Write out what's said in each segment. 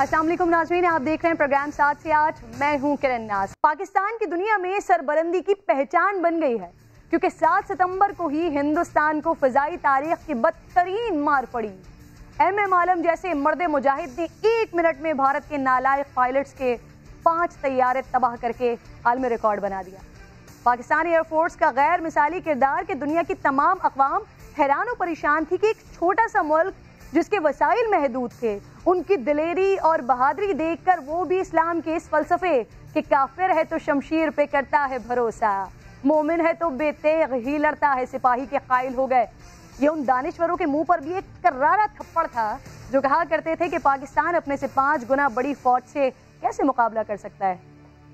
अस्सलाम वालेकुम नाज़रीन, आप देख रहे हैं प्रोग्राम 7 से 8। मैं हूं किरण नाज। पाकिस्तान की दुनिया में सरबलंदी की पहचान बन गई है क्योंकि 7 सितंबर को ही हिंदुस्तान को फ़िज़ाई तारीख की बदतरीन मार पड़ी। MM आलम जैसे मर्द मुजाहिद ने 1 मिनट में भारत के नालायक पायलट्स के 5 तैयारे तबाह करके आलमी रिकॉर्ड बना दिया। पाकिस्तानी एयरफोर्स का गैर मिसाली किरदार कि दुनिया की तमाम अक़वाम हैरान और परेशान थी कि एक छोटा सा मुल्क जिसके वसाइल महदूद थे, उनकी दिलेरी और बहादुरी देखकर वो भी इस्लाम के इस फलसफे कि काफिर है तो शमशीर पे करता है भरोसा, मोमिन है तो बेतेग ही लड़ता है सिपाही के कायल हो गए। ये उन दानिश्वरों के मुंह पर भी एक करारा थप्पड़ था जो कहा करते थे कि पाकिस्तान अपने से 5 गुना बड़ी फौज से कैसे मुकाबला कर सकता है।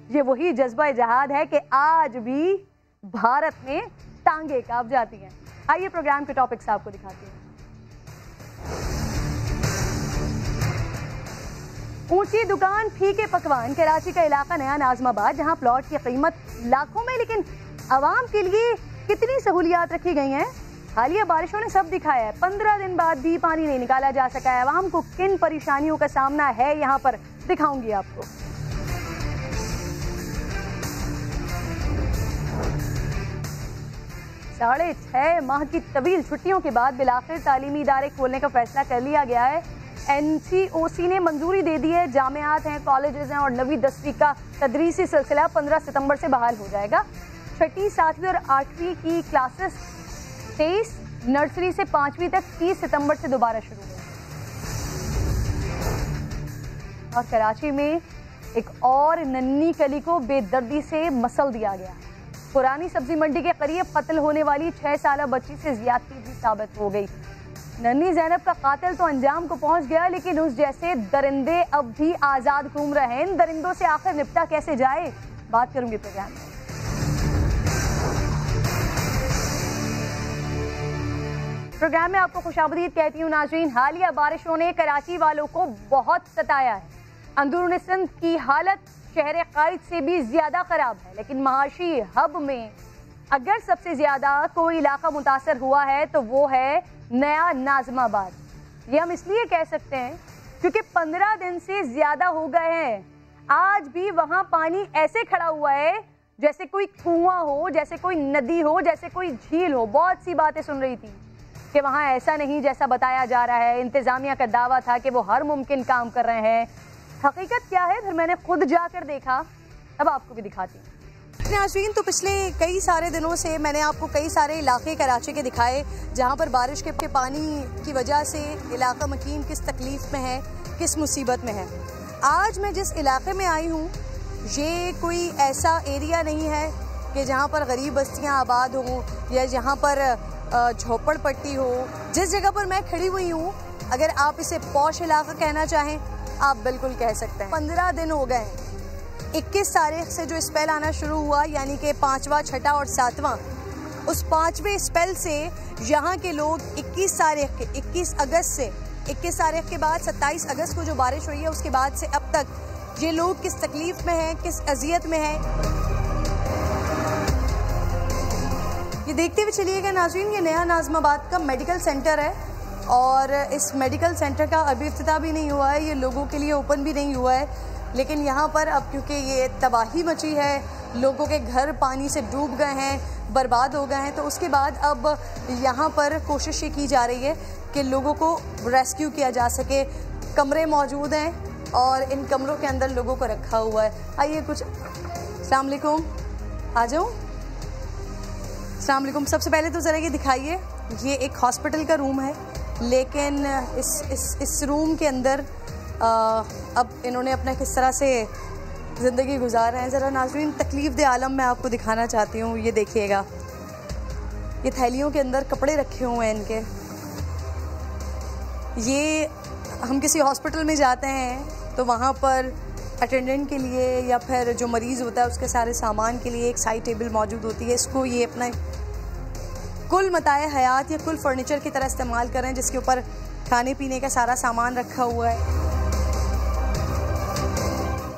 ये वही जज्बा जहाद है कि आज भी भारत में टांगे कांप जाती हैं। आइए प्रोग्राम के टॉपिक्स आपको दिखाते हैं। ऊंची दुकान फीके पकवान, कराची का इलाका नया नाज़माबाद, जहां प्लॉट की कीमत लाखों में, लेकिन आवाम के लिए कितनी सहूलियात रखी गई हैं। हालिया बारिशों ने सब दिखाया है। 15 दिन बाद भी पानी नहीं निकाला जा सका है। आवाम को किन परेशानियों का सामना है यहाँ पर दिखाऊंगी आपको। साढ़े 6 माह की तवील छुट्टियों के बाद बिलाखिर तालीमी इदारे खोलने का फैसला कर लिया गया है। NCOC ने मंजूरी दे दी है। जामियात हैं, कॉलेजेस हैं और 9वीं 10वीं का तदरीसी सिलसिला 15 सितंबर से बहाल हो जाएगा। छठी, 7वीं और 8वीं की क्लासेस 23, नर्सरी से 5वीं तक 30 सितंबर से दोबारा शुरू हुई। और कराची में एक और नन्ही कली को बेदर्दी से मसल दिया गया। पुरानी सब्जी मंडी के करीब कत्ल होने वाली 6 साला बच्ची से ज्यादती भी साबित हो गई। नन्ही ज़ैनब का कातिल तो अंजाम को पहुंच गया, लेकिन उस जैसे दरिंदे अब भी आज़ाद घूम रहे हैं। इन दरिंदों से आखिर निपटा कैसे जाए, बात करूंगी प्रोग्राम में। प्रोग्राम में आपको खुशामदीद कहती हूँ नाज़रीन। हालिया बारिशों ने कराची वालों को बहुत सताया है। अंदरून सिंध की हालत शहर कायद से भी ज्यादा खराब है, लेकिन महाशी हब में अगर सबसे ज्यादा कोई इलाका मुतासर हुआ है तो वो है नया नाज़माबाद। ये हम इसलिए कह सकते हैं क्योंकि 15 दिन से ज्यादा हो गए हैं। आज भी वहां पानी ऐसे खड़ा हुआ है जैसे कोई कुआं हो, जैसे कोई नदी हो, जैसे कोई झील हो। बहुत सी बातें सुन रही थी कि वहां ऐसा नहीं जैसा बताया जा रहा है। इंतजामिया का दावा था कि वो हर मुमकिन काम कर रहे हैं। हकीकत क्या है फिर मैंने खुद जाकर देखा, अब आपको भी दिखाती हूँ। नाज़रीन, तो पिछले कई सारे दिनों से मैंने आपको कई सारे इलाके कराची के दिखाए जहाँ पर बारिश के पानी की वजह से इलाका मकीन किस तकलीफ़ में है, किस मुसीबत में है। आज मैं जिस इलाके में आई हूँ ये कोई ऐसा एरिया नहीं है कि जहाँ पर गरीब बस्तियाँ आबाद हों या जहाँ पर झोपड़पट्टी हो। जिस जगह पर मैं खड़ी हुई हूँ, अगर आप इसे पॉश इलाका कहना चाहें आप बिल्कुल कह सकते हैं। 15 दिन हो गए। 21 तारीख से जो स्पेल आना शुरू हुआ, यानी कि 5वां, 6ठा और 7वां, उस 5वें स्पेल से यहाँ के लोग 21 तारीख के 21 अगस्त से 21 तारीख के बाद 27 अगस्त को जो बारिश हुई है उसके बाद से अब तक ये लोग किस तकलीफ में हैं, किस अजियत में हैं, ये देखते हुए चलिएगा नाज़रीन। ये नया नाज़माबाद का मेडिकल सेंटर है और इस मेडिकल सेंटर का अभी इफ्तिताह भी नहीं हुआ है, ये लोगों के लिए ओपन भी नहीं हुआ है। लेकिन यहाँ पर अब क्योंकि ये तबाही मची है, लोगों के घर पानी से डूब गए हैं, बर्बाद हो गए हैं, तो उसके बाद अब यहाँ पर कोशिश ये की जा रही है कि लोगों को रेस्क्यू किया जा सके। कमरे मौजूद हैं और इन कमरों के अंदर लोगों को रखा हुआ है। आइए कुछ, अस्सलाम वालेकुम, आ जाओ। अस्सलाम वालेकुम। सबसे पहले तो ज़रा ये दिखाइए, ये एक हॉस्पिटल का रूम है, लेकिन इस रूम के अंदर अब इन्होंने अपना किस तरह से ज़िंदगी गुजार रहे हैं। ज़रा नाज़रीन तकलीफ़ दे आलम मैं आपको दिखाना चाहती हूँ। ये देखिएगा, ये थैलियों के अंदर कपड़े रखे हुए हैं इनके। ये हम किसी हॉस्पिटल में जाते हैं तो वहाँ पर अटेंडेंट के लिए या फिर जो मरीज़ होता है उसके सारे सामान के लिए एक साइड टेबल मौजूद होती है। इसको ये अपना कुल मताए हयात या कुल फर्नीचर की तरह इस्तेमाल करें, जिसके ऊपर खाने पीने का सारा सामान रखा हुआ है।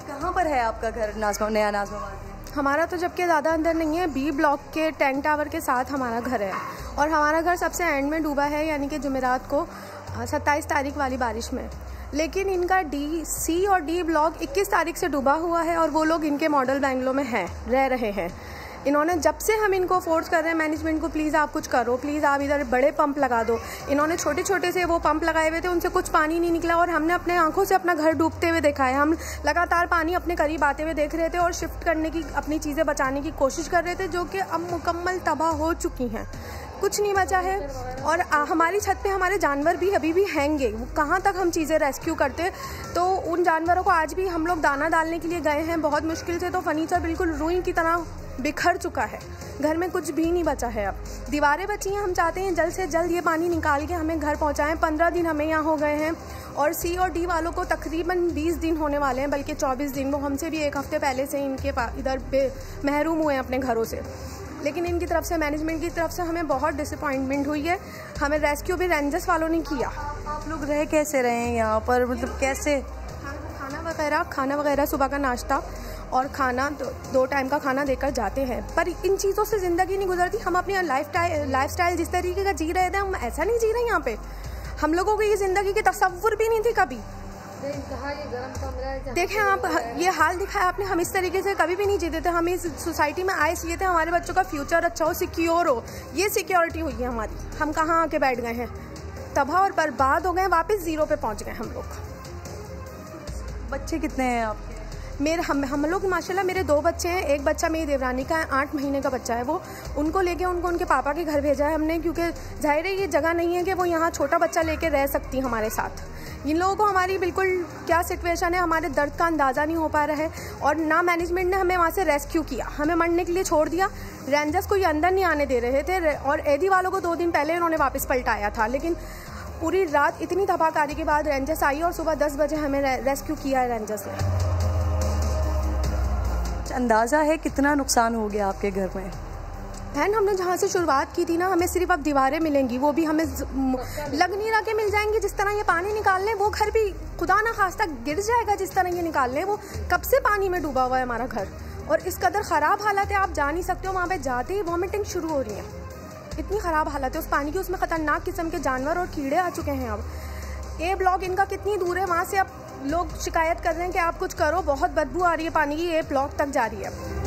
कहाँ पर है आपका घर नया नाज़माबाद? हमारा तो जबकि ज़्यादा अंदर नहीं है, B ब्लॉक के टैंक टावर के साथ हमारा घर है और हमारा घर सबसे एंड में डूबा है, यानी कि जुमेरात को 27 तारीख वाली बारिश में। लेकिन इनका सी और डी ब्लॉक 21 तारीख से डूबा हुआ है और वो लोग इनके मॉडल बैंगलों में रह रहे हैं। इन्होंने जब से हम इनको फोर्स कर रहे हैं मैनेजमेंट को, प्लीज़ आप कुछ करो, प्लीज़ आप इधर बड़े पंप लगा दो। इन्होंने छोटे छोटे से वो पंप लगाए हुए थे, उनसे कुछ पानी नहीं निकला और हमने अपने आंखों से अपना घर डूबते हुए देखा है। हम लगातार पानी अपने करीब आते हुए देख रहे थे और शिफ्ट करने की, अपनी चीज़ें बचाने की कोशिश कर रहे थे, जो कि अब मुकम्मल तबाह हो चुकी हैं, कुछ नहीं बचा है। और हमारी छत पे हमारे जानवर भी अभी भी हैंगे, कहाँ तक हम चीज़ें रेस्क्यू करते। तो उन जानवरों को आज भी हम लोग दाना डालने के लिए गए हैं बहुत मुश्किल से, तो फर्नीचर बिल्कुल रुई की तरह बिखर चुका है, घर में कुछ भी नहीं बचा है। अब दीवारें बची हैं, हम चाहते हैं जल्द से जल्द ये पानी निकाल के हमें घर पहुँचाएँ। 15 दिन हमें यहाँ हो गए हैं और सी और डी वालों को तकरीबन 20 दिन होने वाले हैं, बल्कि 24 दिन। वो हमसे भी एक हफ्ते पहले से इनके इधर महरूम हुए हैं अपने घरों से। लेकिन इनकी तरफ से, मैनेजमेंट की तरफ से हमें बहुत डिसअपॉइंटमेंट हुई है। हमें रेस्क्यू भी रेंजर्स वालों ने किया। आप लोग रह कैसे रहे हैं यहाँ पर, मतलब कैसे? खाना वगैरह सुबह का नाश्ता और खाना, 2 टाइम का खाना देकर जाते हैं। पर इन चीज़ों से ज़िंदगी नहीं गुजरती। हम अपनी लाइफस्टाइल जिस तरीके का जी रहे थे, हम ऐसा नहीं जी रहे यहाँ पे। हम लोगों को ये ज़िंदगी की तसव्वुर भी नहीं थी कभी। देखें आप, ये हाल दिखाया आपने, हम इस तरीके से कभी भी नहीं जीते थे। हम इस सोसाइटी में आए इसलिए थे हमारे बच्चों का फ्यूचर अच्छा हो, सिक्योर हो। ये सिक्योरिटी हुई है हमारी। हम कहाँ आके बैठ गए हैं, तबाह और बर्बाद हो गए, वापस ज़ीरो पे पहुँच गए हम लोग। बच्चे कितने हैं आपके? हम लोग माशाल्लाह, मेरे 2 बच्चे हैं। एक बच्चा मेरी देवरानी का है, 8 महीने का बच्चा है वो। उनको लेके उनके पापा के घर भेजा है हमने, क्योंकि जाहिर है ये जगह नहीं है कि वो यहाँ छोटा बच्चा लेके रह सकती हमारे साथ। इन लोगों को हमारी बिल्कुल क्या सिचुएशन है, हमारे दर्द का अंदाज़ा नहीं हो पा रहा है। और ना मैनेजमेंट ने हमें वहाँ से रेस्क्यू किया, हमें मरने के लिए छोड़ दिया। रेंजर्स को ये अंदर नहीं आने दे रहे थे और एडी वालों को 2 दिन पहले उन्होंने वापस पलटाया था। लेकिन पूरी रात इतनी तबाहकारी के बाद रेंजर्स आई और सुबह 10 बजे हमें रेस्क्यू किया है रेंजर्स ने। अंदाज़ा है कितना नुकसान हो गया आपके घर में? बहन, हमने जहाँ से शुरुआत की थी ना, हमें सिर्फ अब दीवारें मिलेंगी, वो भी हमें लग नहीं रहा के मिल जाएंगी। जिस तरह ये पानी निकाल लें, वो घर भी खुदा ना खास्ता गिर जाएगा। जिस तरह ये निकाल लें, वो कब से पानी में डूबा हुआ है हमारा घर, और इस कदर ख़राब हालत है, आप जा नहीं सकते हो। वहाँ पे जाते ही वॉमिटिंग शुरू हो रही है, इतनी ख़राब हालत है उस पानी की। उसमें ख़तरनाक किस्म के जानवर और कीड़े आ चुके हैं। अब ए ब्लॉक इनका कितनी दूर है, वहाँ से अब लोग शिकायत कर रहे हैं कि आप कुछ करो, बहुत बदबू आ रही है पानी की, ए ब्लॉक तक जा रही है।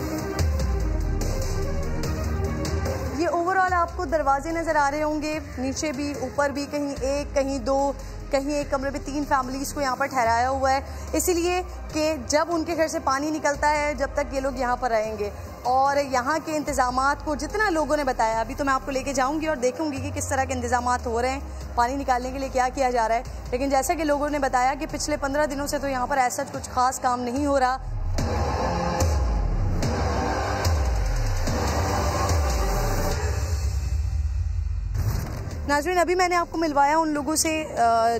ये ओवरऑल आपको दरवाजे नज़र आ रहे होंगे, नीचे भी, ऊपर भी, कहीं 1, कहीं 2, कहीं एक कमरे में 3 फैमिलीज़ को यहाँ पर ठहराया हुआ है, इसीलिए कि जब उनके घर से पानी निकलता है, जब तक ये लोग यहाँ पर रहेंगे। और यहाँ के इंतज़ामात को जितना लोगों ने बताया, अभी तो मैं आपको लेके जाऊँगी और देखूँगी कि किस तरह के इंतज़ामात हो रहे हैं, पानी निकालने के लिए क्या किया जा रहा है। लेकिन जैसा कि लोगों ने बताया कि पिछले 15 दिनों से तो यहाँ पर ऐसा कुछ ख़ास काम नहीं हो रहा। नाज़रीन, अभी मैंने आपको मिलवाया उन लोगों से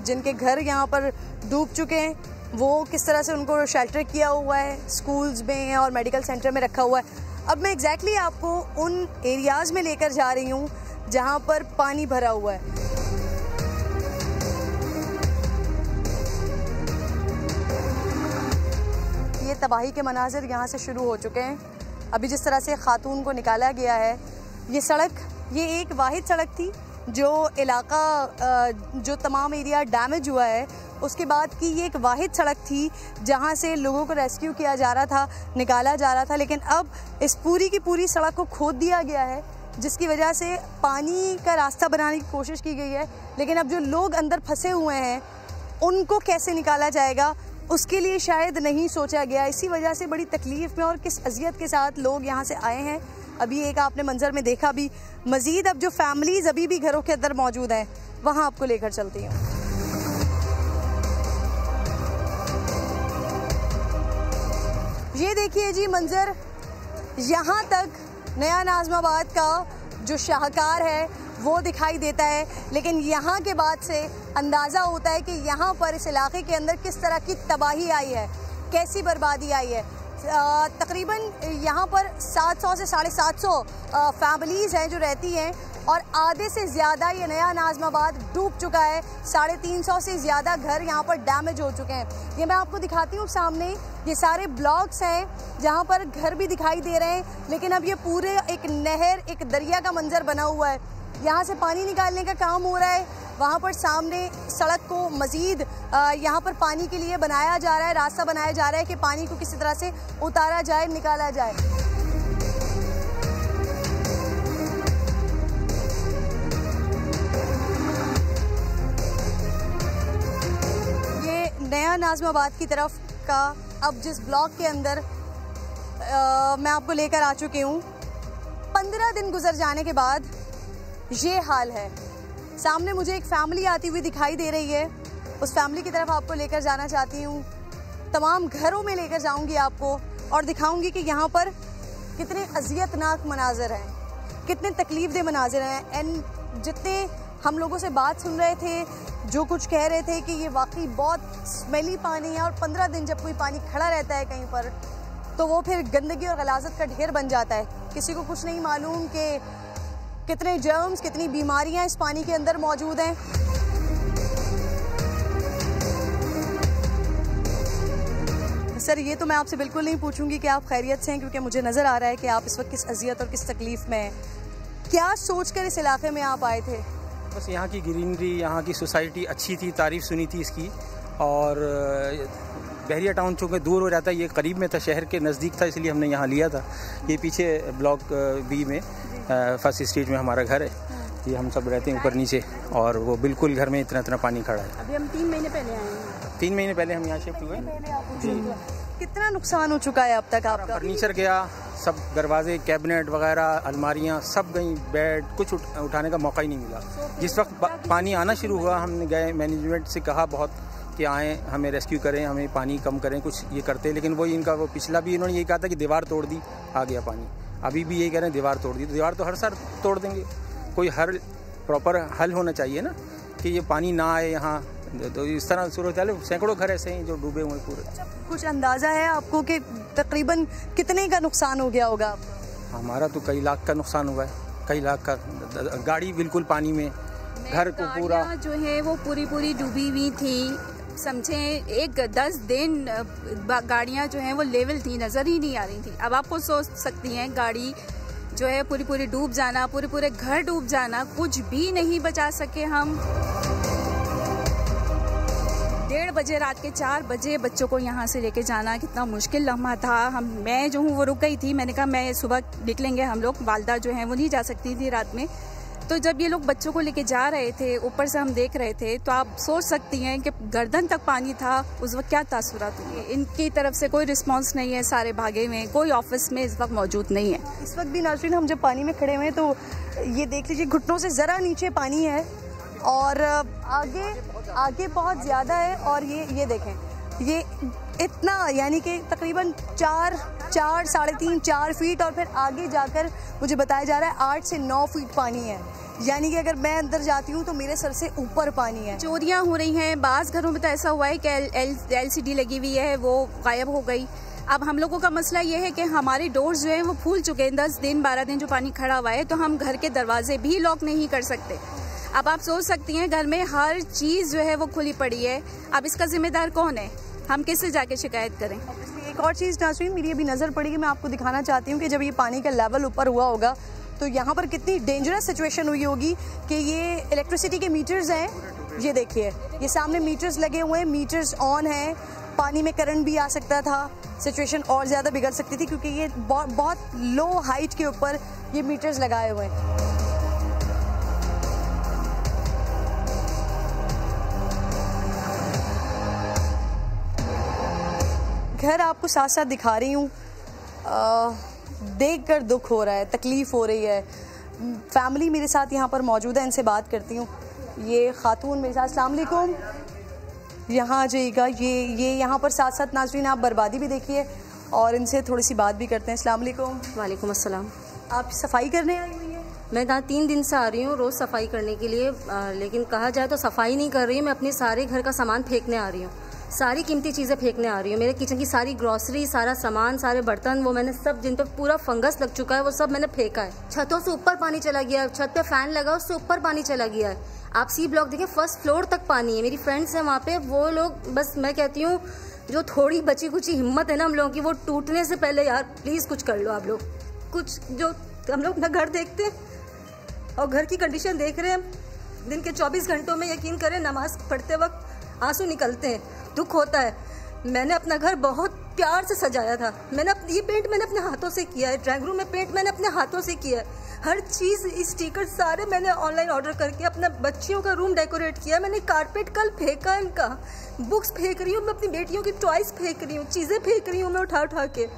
जिनके घर यहाँ पर डूब चुके हैं, वो किस तरह से उनको शेल्टर किया हुआ है, स्कूल्स में और मेडिकल सेंटर में रखा हुआ है। अब मैं एग्जैक्टली आपको उन एरियाज़ में लेकर जा रही हूँ जहाँ पर पानी भरा हुआ है। ये तबाही के मनाजिर यहाँ से शुरू हो चुके हैं। अभी जिस तरह से खातून को निकाला गया है, ये सड़क, ये एक वाहिद सड़क थी जो इलाका, जो तमाम एरिया डैमेज हुआ है, उसके बाद की ये एक वाहिद सड़क थी जहाँ से लोगों को रेस्क्यू किया जा रहा था, निकाला जा रहा था। लेकिन अब इस पूरी की पूरी सड़क को खोद दिया गया है, जिसकी वजह से पानी का रास्ता बनाने की कोशिश की गई है। लेकिन अब जो लोग अंदर फंसे हुए हैं, उनको कैसे निकाला जाएगा, उसके लिए शायद नहीं सोचा गया। इसी वजह से बड़ी तकलीफ़ में और किस अज़ियत के साथ लोग यहाँ से आए हैं। अभी एक आपने मंजर में देखा भी। मज़ीद अब जो फैमिलीज़ अभी भी घरों के अंदर मौजूद हैं, वहाँ आपको लेकर चलती हूँ। ये देखिए जी मंजर, यहाँ तक नया नाज़माबाद का जो शाहकार है वो दिखाई देता है, लेकिन यहाँ के बाद से अंदाज़ा होता है कि यहाँ पर इस इलाके के अंदर किस तरह की तबाही आई है, कैसी बर्बादी आई है। तकरीबन यहाँ पर 700 से 750 फैमिलीज़ हैं जो रहती हैं, और आधे से ज़्यादा ये नया नाज़माबाद डूब चुका है। 350 से ज़्यादा घर यहाँ पर डैमेज हो चुके हैं। ये मैं आपको दिखाती हूँ सामने, ये सारे ब्लॉक्स हैं जहाँ पर घर भी दिखाई दे रहे हैं, लेकिन अब ये पूरे एक नहर, एक दरिया का मंजर बना हुआ है। यहाँ से पानी निकालने का काम हो रहा है। वहाँ पर सामने सड़क को मज़ीद यहाँ पर पानी के लिए बनाया जा रहा है, रास्ता बनाया जा रहा है कि पानी को किसी तरह से उतारा जाए, निकाला जाए। ये नया नाज़िमाबाद की तरफ का अब जिस ब्लॉक के अंदर मैं आपको लेकर आ चुकी हूँ, 15 दिन गुजर जाने के बाद ये हाल है। सामने मुझे एक फैमिली आती हुई दिखाई दे रही है, उस फैमिली की तरफ आपको लेकर जाना चाहती हूँ। तमाम घरों में लेकर जाऊँगी आपको और दिखाऊँगी कि यहाँ पर कितने अज़ियतनाक मनाज़र हैं, कितने तकलीफ़देह मनाज़र हैं। एंड जितने हम लोगों से बात सुन रहे थे, जो कुछ कह रहे थे कि ये वाकई बहुत स्मेली पानी है और 15 दिन जब कोई पानी खड़ा रहता है कहीं पर तो वो फिर गंदगी और गलाजत का ढेर बन जाता है। किसी को कुछ नहीं मालूम कि कितने जर्म्स, कितनी बीमारियां इस पानी के अंदर मौजूद हैं। सर, ये तो मैं आपसे बिल्कुल नहीं पूछूंगी कि आप खैरियत से हैं, क्योंकि मुझे नज़र आ रहा है कि आप इस वक्त किस अजियत और किस तकलीफ़ में हैं। क्या सोचकर इस इलाके में आप आए थे? बस यहाँ की ग्रीनरी, यहाँ की सोसाइटी अच्छी थी, तारीफ़ सुनी थी इसकी। और बहरिया टाउन चूँकि दूर हो जाता है, ये करीब में था, शहर के नज़दीक था, इसलिए हमने यहाँ लिया था। ये पीछे ब्लॉक बी में फर्स्ट स्ट्रीट में हमारा घर है, ये हम सब रहते हैं ऊपर नीचे, और वो बिल्कुल घर में इतना पानी खड़ा है। अभी हम 3 महीने पहले आए हैं। 3 महीने पहले हम यहाँ शिफ्ट हुए। कितना नुकसान हो चुका है अब तक आपका? फर्नीचर गया, सब दरवाजे, कैबिनेट वगैरह, अलमारियाँ सब गई, बेड, कुछ उठाने का मौका ही नहीं मिला। जिस वक्त पानी आना शुरू हुआ, हमने गए, मैनेजमेंट से कहा बहुत कि आएँ, हमें रेस्क्यू करें, हमें पानी कम करें, कुछ ये करते, लेकिन वो इनका वो पिछला भी इन्होंने यही कहा था कि दीवार तोड़ दी, आ गया पानी। अभी भी यही कह रहे हैं दीवार तोड़ दी। दीवार तो हर साल तोड़ देंगे, कोई हर प्रॉपर हल होना चाहिए ना कि ये पानी ना आए यहाँ। तो इस तरह सूरत हाल, सैकड़ों घर ऐसे हैं जो डूबे हुए पूरे। कुछ अंदाज़ा है आपको कि तकरीबन कितने का नुकसान हो गया होगा? हमारा तो कई लाख का नुकसान हुआ है, कई लाख का। गाड़ी बिल्कुल पानी में, घर को पूरा जो है वो पूरी डूबी हुई थी। समझे, एक 10 दिन गाड़ियाँ जो हैं वो लेवल थी, नज़र ही नहीं आ रही थी। अब आपको सोच सकती हैं, गाड़ी जो है पूरी डूब जाना, पूरे घर डूब जाना, कुछ भी नहीं बचा सके हम। 1:30 बजे, रात के 4 बजे बच्चों को यहाँ से लेके जाना कितना मुश्किल लम्हा था। मैं जो हूँ वो रुक गई थी, मैंने कहा मैं सुबह निकलेंगे हम लोग। वालदा जो है वो नहीं जा सकती थी रात में। तो जब ये लोग बच्चों को लेके जा रहे थे, ऊपर से हम देख रहे थे, तो आप सोच सकती हैं कि गर्दन तक पानी था, उस वक्त क्या तासुरात हुए। इनकी तरफ से कोई रिस्पांस नहीं है, सारे भागे में, कोई ऑफिस में इस वक्त मौजूद नहीं है। इस वक्त भी नाज़रीन, हम जब पानी में खड़े हुए हैं तो ये देख लीजिए, घुटनों से ज़रा नीचे पानी है और आगे बहुत ज़्यादा है। और ये देखें, ये इतना, यानी कि तकरीबन 4, 3.5, 4 फीट, और फिर आगे जाकर मुझे बताया जा रहा है 8 से 9 फीट पानी है। यानी कि अगर मैं अंदर जाती हूँ तो मेरे सर से ऊपर पानी है। चोरियाँ हो रही हैं, बाज़ घरों में तो ऐसा हुआ है कि LCD लगी हुई है वो गायब हो गई। अब हम लोगों का मसला ये है कि हमारे डोर्स जो हैं वो फूल चुके हैं। 10 दिन 12 दिन जो पानी खड़ा हुआ है, तो हम घर के दरवाजे भी लॉक नहीं कर सकते। अब आप सोच सकती हैं, घर में हर चीज़ जो है वो खुली पड़ी है। अब इसका जिम्मेदार कौन है? हम किससे जाके शिकायत करें? एक और चीज़ नाज़रीन मेरी अभी नज़र पड़ी, मैं आपको दिखाना चाहती हूँ कि जब ये पानी का लेवल ऊपर हुआ होगा तो यहाँ पर कितनी डेंजरस सिचुएशन हुई होगी कि ये इलेक्ट्रिसिटी के मीटर्स हैं, ये देखिए, ये सामने मीटर्स लगे हुए हैं, मीटर्स ऑन हैं, पानी में करंट भी आ सकता था, सिचुएशन और ज़्यादा बिगड़ सकती थी, क्योंकि ये बहुत लो हाइट के ऊपर ये मीटर्स लगाए हुए हैं। घर आपको साथ साथ दिखा रही हूँ, देखकर दुख हो रहा है, तकलीफ़ हो रही है। फैमिली मेरे साथ यहाँ पर मौजूद है, इनसे बात करती हूँ। ये खातून मेरे साथ, अस्सलाम वालेकुम, यहाँ आ जाइएगा। ये यहाँ पर साथ साथ नाज़रीन आप बर्बादी भी देखिए और इनसे थोड़ी सी बात भी करते हैं। अस्सलाम वालेकुम। वालेकुम अस्सलाम। आप सफाई करने आई हुई हैं? मैं यहाँ 3 दिन से आ रही हूँ रोज़ सफाई करने के लिए, लेकिन कहा जाए तो सफाई नहीं कर रही हूँ, मैं अपने सारे घर का सामान फेंकने आ रही हूँ, सारी कीमती चीज़ें फेंकने आ रही हूँ। मेरे किचन की सारी ग्रॉसरी, सारा सामान, सारे बर्तन, वो मैंने सब, जिन पर पूरा फंगस लग चुका है, वो सब मैंने फेंका है। छतों से ऊपर पानी चला गया है, छत पे फ़ैन लगा उससे ऊपर पानी चला गया है। आप सी ब्लॉक देखें, 1st फ्लोर तक पानी है। मेरी फ्रेंड्स हैं वहाँ पे, वो लोग, बस मैं कहती हूँ जो थोड़ी बची कुछ हिम्मत है ना हम लोगों की, वो टूटने से पहले यार प्लीज़ कुछ कर लो आप लोग कुछ। जो हम लोग अपना घर देखते हैं और घर की कंडीशन देख रहे हैं, दिन के 24 घंटों में यकीन करें नमाज पढ़ते वक्त आंसू निकलते हैं, दुख होता है। मैंने अपना घर बहुत प्यार से सजाया था। ये पेंट मैंने अपने हाथों से किया है, ड्राइंग रूम में पेंट मैंने अपने हाथों से किया है। हर चीज़, स्टिकर सारे मैंने ऑनलाइन ऑर्डर करके अपना बच्चियों का रूम डेकोरेट किया। मैंने कारपेट कल फेंका, इनका बुक्स फेंक रही हूँ मैं, अपनी बेटियों की टॉयज फेंक रही हूँ, चीज़ें फेंक रही हूँ मैं उठा उठा के।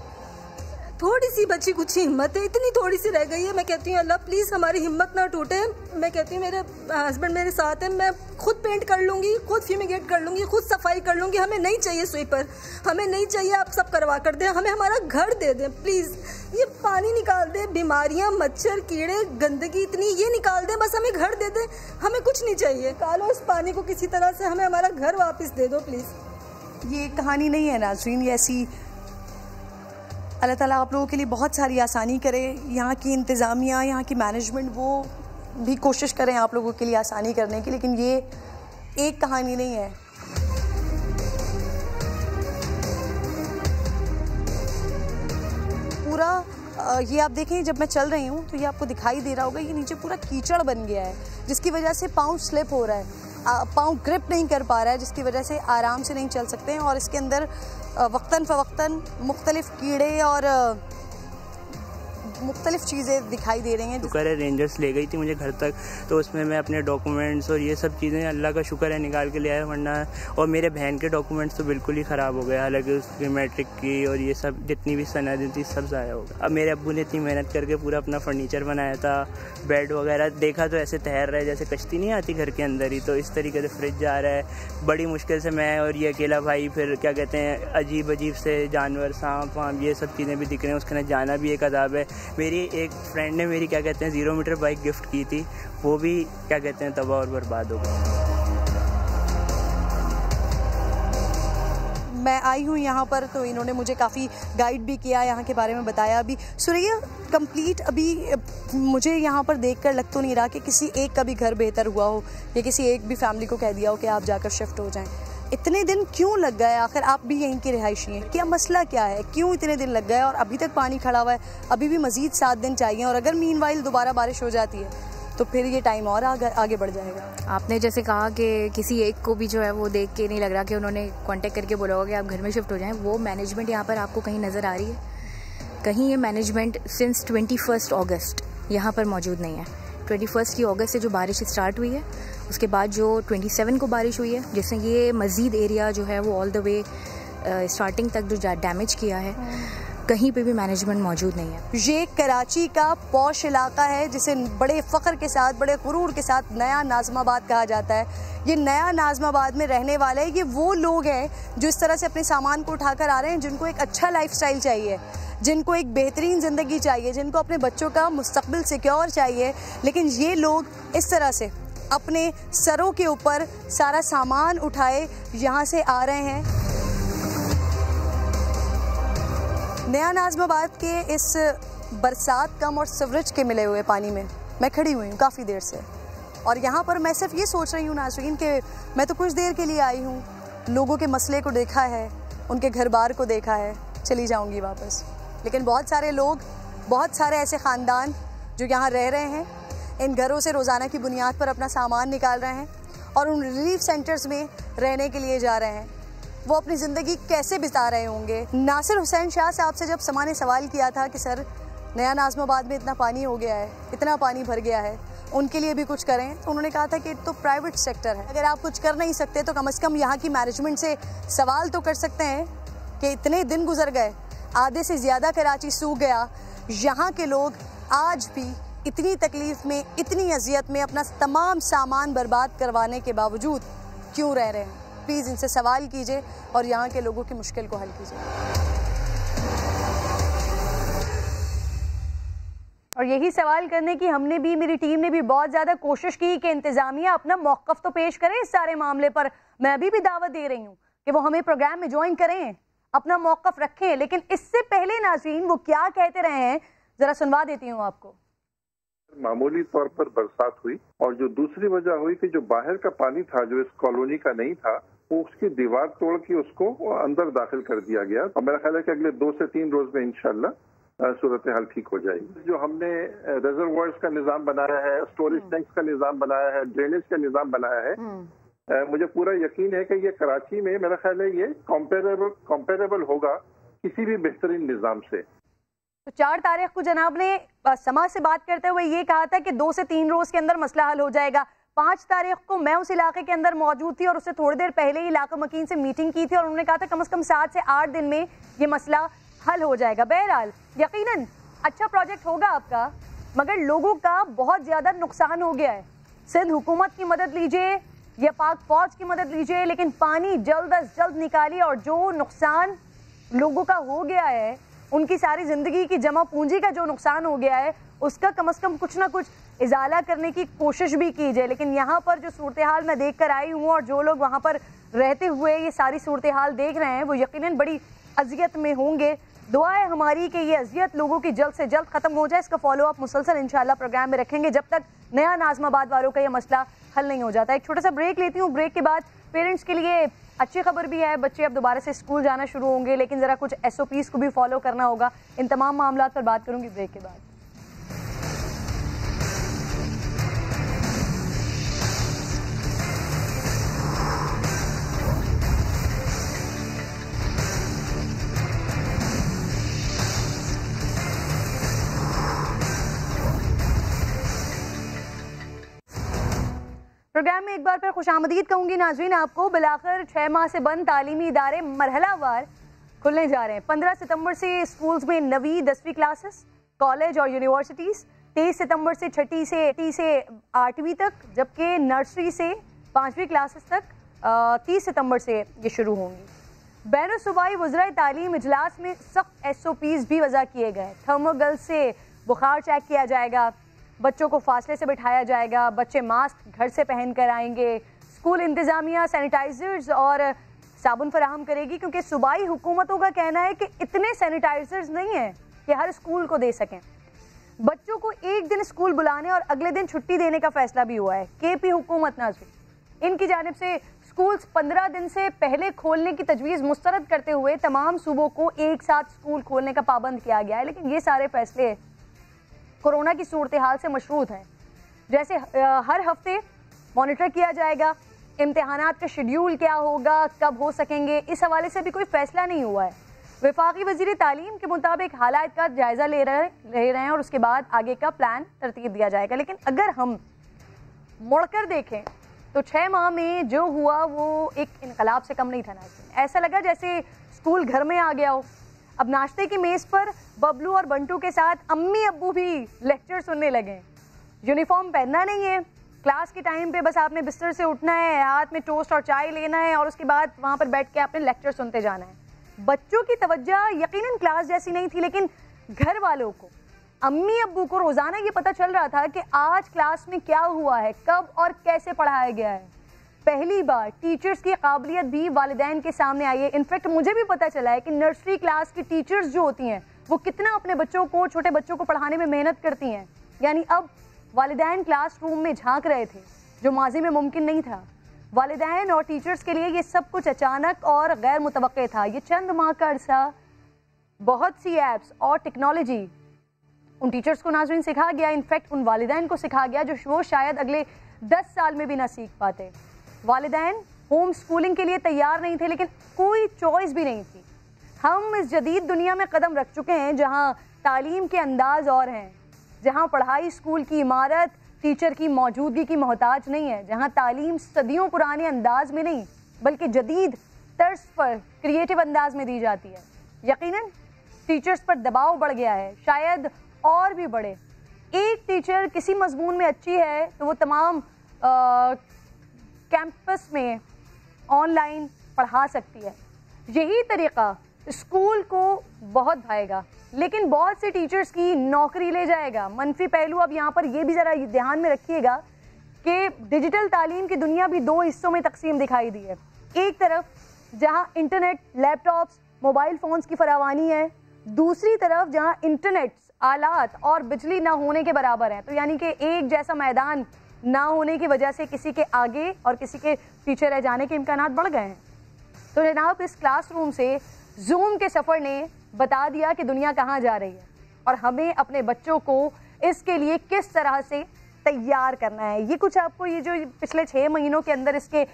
थोड़ी सी बची कुछ हिम्मत है, इतनी थोड़ी सी रह गई है। मैं कहती हूँ अल्लाह प्लीज़ हमारी हिम्मत ना टूटे। मैं कहती हूँ मेरे हस्बैंड मेरे साथ है, मैं खुद पेंट कर लूँगी, खुद फ्यूमिगेट कर लूँगी, खुद सफाई कर लूँगी। हमें नहीं चाहिए स्वीपर, हमें नहीं चाहिए आप सब करवा कर दें, हमें हमारा घर दे दें प्लीज़। ये पानी निकाल दें, बीमारियाँ, मच्छर, कीड़े, गंदगी इतनी, ये निकाल दें, बस हमें घर दे दें, हमें कुछ नहीं चाहिए। निकालो इस पानी को किसी तरह से, हमें हमारा घर वापस दे दो प्लीज़। ये कहानी नहीं है नाज़रीन, ये ऐसी अल्लाह ताला आप लोगों के लिए बहुत सारी आसानी करे। यहाँ की इंतज़ामिया, यहाँ की मैनेजमेंट वो भी कोशिश करें आप लोगों के लिए आसानी करने की, लेकिन ये एक कहानी नहीं है। पूरा ये आप देखें, जब मैं चल रही हूँ तो ये आपको दिखाई दे रहा होगा, ये नीचे पूरा कीचड़ बन गया है, जिसकी वजह से पाँव स्लिप हो रहा है, पाँव ग्रिप नहीं कर पा रहा है, जिसकी वजह से आराम से नहीं चल सकते हैं। और इसके अंदर वक्तन फ़वक्तन मुख्तलिफ़ कीड़े और मुख्तलिफ चीज़ें दिखाई दे रही हैं। शुक्र है रेंजर्स ले गई थी मुझे घर तक, तो उसमें मैं अपने डॉक्यूमेंट्स और ये सब चीज़ें अल्लाह का शुक्र है निकाल के ले आया, वरना और मेरे बहन के डॉक्यूमेंट्स तो बिल्कुल ही ख़राब हो गए, हालांकि उसकी मैट्रिक की और ये सब जितनी भी सनदें थी सब ज़ाया हो गया। अब मेरे अब्बू ने इतनी मेहनत करके पूरा अपना फर्नीचर बनाया था, बेड वगैरह देखा तो ऐसे तैर रहा है जैसे कश्ती नहीं आती घर के अंदर ही, तो इस तरीके से फ्रिज जा रहा है। बड़ी मुश्किल से मैं और ये अकेला भाई, फिर क्या कहते हैं अजीब अजीब से जानवर, सांप वाम ये सब चीज़ें भी दिख रहे हैं, उसके अंदर जाना भी एक अदाब है। मेरी एक फ्रेंड ने मेरी क्या कहते हैं 0 मीटर बाइक गिफ्ट की थी, वो भी क्या कहते हैं तबाह और बर्बाद हो गई। मैं आई हूँ यहाँ पर तो इन्होंने मुझे काफ़ी गाइड भी किया, यहाँ के बारे में बताया भी। सुरैया कंप्लीट अभी मुझे यहाँ पर देखकर लग तो नहीं रहा कि किसी एक का भी घर बेहतर हुआ हो या किसी एक भी फैमिली को कह दिया हो कि आप जाकर शिफ्ट हो जाएं। इतने दिन क्यों लग गए? आखिर आप भी यहीं के रिहायशी हैं, क्या मसला क्या है, क्यों इतने दिन लग गए और अभी तक पानी खड़ा हुआ है? अभी भी मज़ीद 7 दिन चाहिए और अगर मीनवाइल दोबारा बारिश हो जाती है तो फिर ये टाइम और आगे बढ़ जाएगा। आपने जैसे कहा कि किसी एक को भी जो है वो देख के नहीं लग रहा कि उन्होंने कांटेक्ट करके बोला होगा कि आप घर में शिफ्ट हो जाएं, वो मैनेजमेंट यहाँ पर आपको कहीं नज़र आ रही है? कहीं ये मैनेजमेंट सिंस 21 अगस्त यहाँ पर मौजूद नहीं है। 21 अगस्त से जो बारिश स्टार्ट हुई है, उसके बाद जो 27 को बारिश हुई है, जिससे ये मज़ीद एरिया जो है वो ऑल द वे स्टार्टिंग तक जो डैमेज किया है, कहीं पे भी मैनेजमेंट मौजूद नहीं है। ये कराची का पॉश इलाका है जिसे बड़े फ़ख्र के साथ, बड़े गुरूर के साथ नया नाज़माबाद कहा जाता है। ये नया नाज़माबाद में रहने वाले ये वो लोग हैं जो इस तरह से अपने सामान को उठाकर आ रहे हैं, जिनको एक अच्छा लाइफस्टाइल चाहिए, जिनको एक बेहतरीन ज़िंदगी चाहिए, जिनको अपने बच्चों का मुस्तकबिल सिक्योर चाहिए। लेकिन ये लोग इस तरह से अपने सरों के ऊपर सारा सामान उठाए यहाँ से आ रहे हैं। नया नाज़माबाद के इस बरसात कम और सीवरेज के मिले हुए पानी में मैं खड़ी हुई हूँ काफ़ी देर से, और यहाँ पर मैं सिर्फ ये सोच रही हूँ नाज़रीन कि मैं तो कुछ देर के लिए आई हूँ, लोगों के मसले को देखा है, उनके घर बार को देखा है, चली जाऊँगी वापस। लेकिन बहुत सारे लोग, बहुत सारे ऐसे ख़ानदान जो यहाँ रह रहे हैं, इन घरों से रोज़ाना की बुनियाद पर अपना सामान निकाल रहे हैं और उन रिलीफ सेंटर्स में रहने के लिए जा रहे हैं। वो अपनी ज़िंदगी कैसे बिता रहे होंगे? नासिर हुसैन शाह साहब से जब समा ने सवाल किया था कि सर नया नाज़माबाद में इतना पानी हो गया है, इतना पानी भर गया है, उनके लिए भी कुछ करें, तो उन्होंने कहा था कि तो प्राइवेट सेक्टर है, अगर आप कुछ कर नहीं सकते तो कम से कम यहाँ की मैनेजमेंट से सवाल तो कर सकते हैं कि इतने दिन गुजर गए, आधे से ज़्यादा कराची सूख गया, यहाँ के लोग आज भी इतनी तकलीफ़ में, इतनी अजियत में अपना तमाम सामान बर्बाद करवाने के बावजूद क्यों रह रहे हैं? प्लीज़ इनसे सवाल कीजिए और यहाँ के लोगों की मुश्किल को हल कीजिए। और यही सवाल करने की हमने भी, मेरी टीम ने भी बहुत ज़्यादा कोशिश की कि इंतज़ामिया अपना मौक़िफ़ तो पेश करें इस सारे मामले पर। मैं अभी भी दावत दे रही हूँ कि वो हमें प्रोग्राम में ज्वाइन करें, अपना मौक़िफ़ रखें। लेकिन इससे पहले नाज़रीन वो क्या कहते रहे हैं ज़रा सुनवा देती हूँ आपको। मामूली तौर पर बरसात हुई और जो दूसरी वजह हुई कि जो बाहर का पानी था जो इस कॉलोनी का नहीं था, वो उसकी दीवार तोड़ के उसको अंदर दाखिल कर दिया गया। और मेरा ख्याल है कि अगले 2 से 3 रोज में इंशाल्लाह सूरत हाल ठीक हो जाएगी। जो हमने रिजर्वॉयर्स का निज़ाम बनाया है, स्टोरेज टैंक्स का निज़ाम बनाया है, ड्रेनेज का निज़ाम बनाया है, मुझे पूरा यकीन है कि ये कराची में मेरा ख्याल है ये कंपेरेबल होगा किसी भी बेहतरीन निज़ाम से। तो 4 तारीख को जनाब ने समाज से बात करते हुए ये कहा था कि 2 से 3 रोज के अंदर मसला हल हो जाएगा। 5 तारीख को मैं उस इलाके के अंदर मौजूद थी और उससे थोड़ी देर पहले ही इलाका मकीन से मीटिंग की थी और उन्होंने कहा था कम से कम 7 से 8 दिन में ये मसला हल हो जाएगा। बहरहाल यकीनन अच्छा प्रोजेक्ट होगा आपका, मगर लोगों का बहुत ज़्यादा नुकसान हो गया है। सिंध हुकूमत की मदद लीजिए या पाक फौज की मदद लीजिए, लेकिन पानी जल्द अज जल्द निकालिए और जो नुकसान लोगों का हो गया है, उनकी सारी ज़िंदगी की जमा पूंजी का जो नुकसान हो गया है, उसका कम से कम कुछ ना कुछ इजाला करने की कोशिश भी कीजिए। लेकिन यहाँ पर जो सूरत हाल मैं देख कर आई हूँ और जो लोग वहाँ पर रहते हुए ये सारी सूरत हाल देख रहे हैं, वो यकीनन बड़ी अजियत में होंगे। दुआ है हमारी कि ये अजियत लोगों की जल्द से जल्द ख़त्म हो जाए। इसका फॉलोअप मुसलसल इंशाल्लाह प्रोग्राम में रखेंगे जब तक नया नाज़माबाद वालों का ये मसला हल नहीं हो जाता। एक छोटा सा ब्रेक लेती हूँ। ब्रेक के बाद पेरेंट्स के लिए अच्छी खबर भी है, बच्चे अब दोबारा से स्कूल जाना शुरू होंगे, लेकिन ज़रा कुछ SOPs को भी फॉलो करना होगा। इन तमाम मामलों पर बात करूँगी ब्रेक के बाद। प्रोग्राम में एक बार फिर खुशामदीद कहूँगी नाज़रीन आपको। बिलाखिर 6 माह से बंद तालीमी इदारे मरहलावार खुलने जा रहे हैं। 15 सितंबर से स्कूल्स में 9वीं 10वीं क्लासेस, कॉलेज और यूनिवर्सिटीज़ 23 सितंबर से 6ठी से 8वीं तक, जबकि नर्सरी से 5वीं क्लासेस तक 30 सितंबर से ये शुरू होंगी। बैन सूबाई वज़राए तालीम इजलास में सख्त SOPs भी वज़ा किए गए। थर्मोगल से बुखार चेक किया जाएगा, बच्चों को फासले से बिठाया जाएगा, बच्चे मास्क घर से पहन कर आएंगे, स्कूल इंतज़ामिया सैनिटाइज़र्स और साबुन फराहम करेगी, क्योंकि सूबाई हुकूमतों का कहना है कि इतने सैनिटाइज़र्स नहीं हैं कि हर स्कूल को दे सकें। बच्चों को एक दिन स्कूल बुलाने और अगले दिन छुट्टी देने का फैसला भी हुआ है। KP हुकूमत नाज़रीन इनकी जानिब से स्कूल्स 15 दिन से पहले खोलने की तजवीज़ मुस्तरद करते हुए तमाम सूबों को एक साथ स्कूल खोलने का पाबंद किया गया है। लेकिन ये सारे फैसले कोरोना की सूरत हाल से मशरूत हैं। जैसे हर हफ्ते मॉनिटर किया जाएगा, इम्तिहानात का शेड्यूल क्या होगा, कब हो सकेंगे, इस हवाले से भी कोई फैसला नहीं हुआ है। वफाकी वज़ीर तालीम के मुताबिक हालात का जायज़ा ले रहे हैं और उसके बाद आगे का प्लान तरतीब दिया जाएगा। लेकिन अगर हम मुड़कर देखें तो 6 माह में जो हुआ वो एक इनकलाब से कम नहीं था नाज़रीन। ऐसा लगा जैसे स्कूल घर में आ गया हो। अब नाश्ते की मेज़ पर बबलू और बंटू के साथ अम्मी अब्बू भी लेक्चर सुनने लगे। यूनिफॉर्म पहनना नहीं है, क्लास के टाइम पे बस आपने बिस्तर से उठना है, हाथ में टोस्ट और चाय लेना है और उसके बाद वहाँ पर बैठ के आपने लेक्चर सुनते जाना है। बच्चों की तवज्जो यकीनन क्लास जैसी नहीं थी, लेकिन घर वालों को, अम्मी अब्बू को रोज़ाना ये पता चल रहा था कि आज क्लास में क्या हुआ है, कब और कैसे पढ़ाया गया है। पहली बार टीचर्स की काबिलियत भी वालिदैन के सामने आई है। इनफैक्ट मुझे भी पता चला है कि नर्सरी क्लास की टीचर्स जो होती हैं वो कितना अपने बच्चों को, छोटे बच्चों को पढ़ाने में मेहनत करती हैं। यानी अब वालिदैन क्लास रूम में झांक रहे थे, जो माजी में मुमकिन नहीं था। वालिदैन और टीचर्स के लिए ये सब कुछ अचानक और गैर मुतवक्के था। ये चंद माह का अरसा बहुत सी ऐप्स और टेक्नोलॉजी उन टीचर्स को नाज़रीन सिखा गया। इनफैक्ट उन वालिदैन को सिखा गया जो वो शायद अगले 10 साल में भी ना सीख पाते। वालिदैन होम स्कूलिंग के लिए तैयार नहीं थे, लेकिन कोई चॉइस भी नहीं थी। हम इस जदीद दुनिया में कदम रख चुके हैं जहां तालीम के अंदाज और हैं, जहां पढ़ाई स्कूल की इमारत टीचर की मौजूदगी की मोहताज नहीं है, जहां तालीम सदियों पुराने अंदाज में नहीं बल्कि जदीद तर्ज पर क्रिएटिव अंदाज में दी जाती है। यकीनन टीचर्स पर दबाव बढ़ गया है, शायद और भी बढ़े। एक टीचर किसी मजमून में अच्छी है तो वो तमाम कैंपस में ऑनलाइन पढ़ा सकती है। यही तरीका स्कूल को बहुत भाएगा, लेकिन बहुत से टीचर्स की नौकरी ले जाएगा। मनफी पहलू अब यहाँ पर यह भी ज़रा ध्यान में रखिएगा कि डिजिटल तालीम की दुनिया भी 2 हिस्सों में तकसीम दिखाई दी है। एक तरफ जहाँ इंटरनेट, लैपटॉप्स, मोबाइल फ़ोन्स की फरावानी है, दूसरी तरफ जहाँ इंटरनेट, आलात और बिजली ना होने के बराबर है। तो यानी कि एक जैसा मैदान ना होने की वजह से किसी के आगे और किसी के पीछे रह जाने के इम्कानात बढ़ गए हैं। तो जनाब इस क्लासरूम से जूम के सफ़र ने बता दिया कि दुनिया कहाँ जा रही है। और हमें अपने बच्चों को इसके लिए किस तरह से तैयार करना है। ये कुछ आपको ये जो पिछले 6 महीनों के अंदर इसके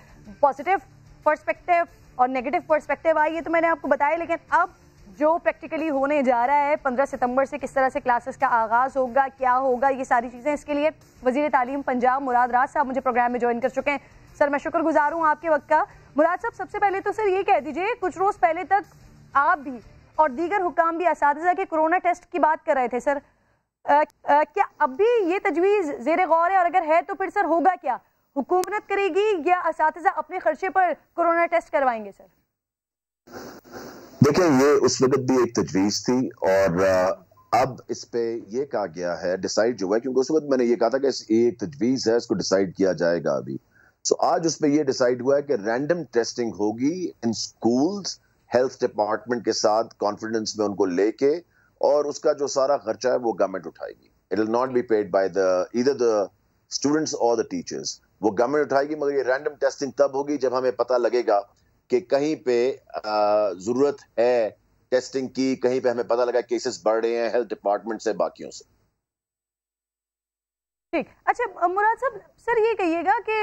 पॉजिटिव पर्सपेक्टिव और नेगेटिव पर्सपेक्टिव आई, ये तो मैंने आपको बताया, लेकिन अब जो प्रैक्टिकली होने जा रहा है 15 सितंबर से किस तरह से क्लासेस का आगाज़ होगा, क्या होगा, ये सारी चीज़ें, इसके लिए वज़ीर तालीम पंजाब मुराद राज साहब मुझे प्रोग्राम में ज्वाइन कर चुके हैं। सर मैं शुक्रगुजार हूँ आपके वक्त का। मुराद साहब सबसे पहले तो सर ये कह दीजिए, कुछ रोज़ पहले तक आप भी और दीगर हुकाम भी असातिज़ा के कोरोना टेस्ट की बात कर रहे थे सर, क्या अब भी ये तजवीज़ ज़ेर गौर है, और अगर है तो फिर सर होगा क्या? हुकूमत करेगी या असातिज़ा अपने खर्चे पर कोरोना टेस्ट करवाएंगे सर? देखिए, ये उस वक्त भी एक तजवीज़ थी और अब इस पे ये कहा गया है, डिसाइड जो है, क्योंकि उस वक्त मैंने ये कहा था कि ये तजवीज़ है, इसको डिसाइड किया जाएगा अभी। सो आज उस पे ये डिसाइड हुआ है कि रैंडम टेस्टिंग होगी इन स्कूल्स, हेल्थ डिपार्टमेंट के साथ कॉन्फिडेंस में उनको लेके, और उसका जो सारा खर्चा है वो गवर्नमेंट उठाएगी। It will not be paid by either the students और द टीचर्स, वो गवर्नमेंट उठाएगी। मगर ये रैंडम टेस्टिंग तब होगी जब हमें पता लगेगा कि कहीं पे जरूरत है टेस्टिंग की, कहीं पे हमें पता लगा केसेस बढ़ रहे हैं हेल्थ डिपार्टमेंट से, बाकियों से। ठीक, अच्छा मुराद साहब, सर ये कहिएगा कि